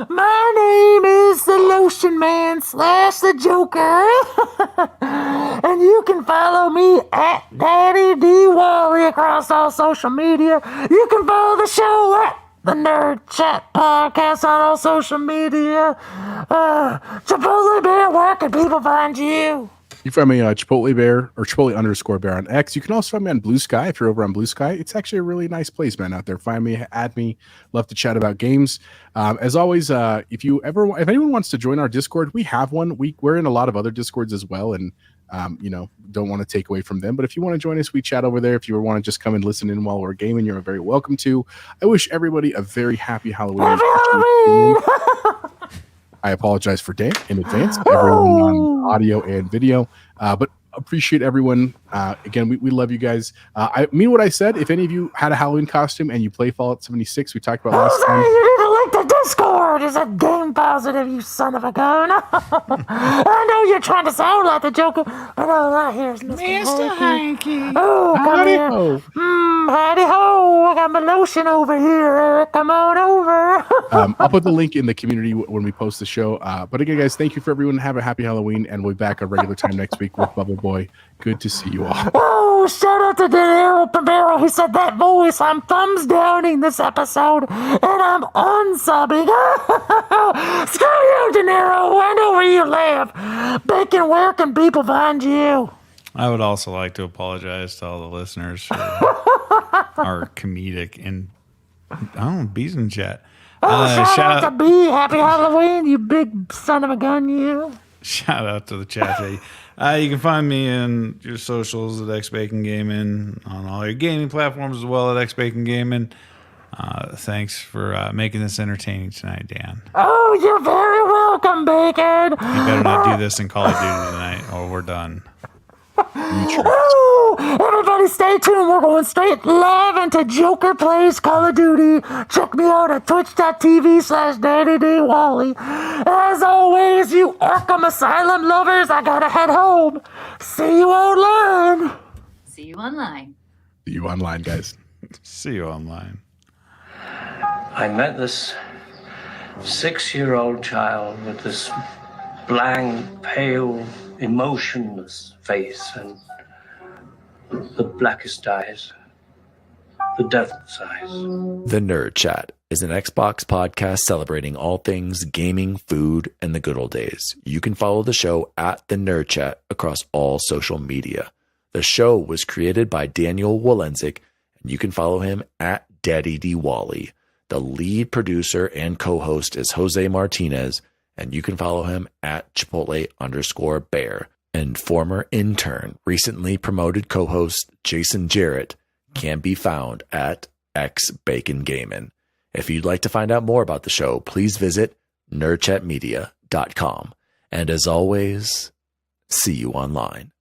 My name is the Lotion Man / the Joker. And you can follow me at Daddy D Wally across all social media. You can follow the show at the Nerd Chat Podcast on all social media. Chipotle Bear, where can people find you? You find me Chipotle Bear or Chipotle_Bear on X. You can also find me on Blue Sky if you're over on Blue Sky. It's actually a really nice place, man, out there. Find me, add me. Love to chat about games. As always, if anyone wants to join our Discord, we have one. We're in a lot of other Discords as well, and don't want to take away from them. But if you want to join us, we chat over there. If you want to just come and listen in while we're gaming, you're very welcome to. I wish everybody a very happy Halloween. Happy Halloween! I apologize for Dan in advance, everyone on audio and video, but appreciate everyone. Again, we love you guys. I mean what I said. If any of you had a Halloween costume and you play Fallout 76, we talked about last Jose, time. you need to link to Discord. Is it Game Positive, you son of a gun? I know you're trying to sound like the Joker, but all I hear is Mr. Hanky. Oh, come here. Howdy ho. I got my lotion over here, Eric. Come on over. I'll put the link in the community when we post the show. But again, guys, thank you for everyone. Have a happy Halloween, and we'll be back at regular time next week with Bubble Boy. Good to see you all. Oh, shout out to DineroPrimero. He said that voice. I'm thumbs downing this episode, and I'm unsubbing. Screw you, Dinero. I know where you live. Bacon, where can people find you? I would also like to apologize to all the listeners for our comedic bees in chat. Shout out to B. Happy Halloween, you big son of a gun, you. Shout out to the chat. You can find me in your socials at XBacon Gaming on all your gaming platforms as well at XBacon Gaming. Thanks for making this entertaining tonight, Dan. Oh, you're very welcome, Bacon. You better not do this in Call of Duty tonight, or we're done. Oh, everybody stay tuned. We're going straight live into Joker Plays Call of Duty. Check me out at twitch.tv/DaddyDWally. As always, you Arkham Asylum lovers, I gotta head home. See you online. See you online. See you online, guys. See you online. I met this 6-year-old child with this blank, pale, emotionless face and the blackest eyes, the devil's eyes. The Nerd Chat is an Xbox podcast celebrating all things gaming, food, and the good old days. You can follow the show at The Nerd Chat across all social media. The show was created by Daniel Wolenzik, and you can follow him at Daddy D Wally. The lead producer and co-host is Jose Martinez, and you can follow him at Chipotle_Bear. and former intern, recently promoted co-host Jason Jarrett can be found at X Bacon Gamin'. If you'd like to find out more about the show, please visit nerdchatmedia.com. And as always, see you online.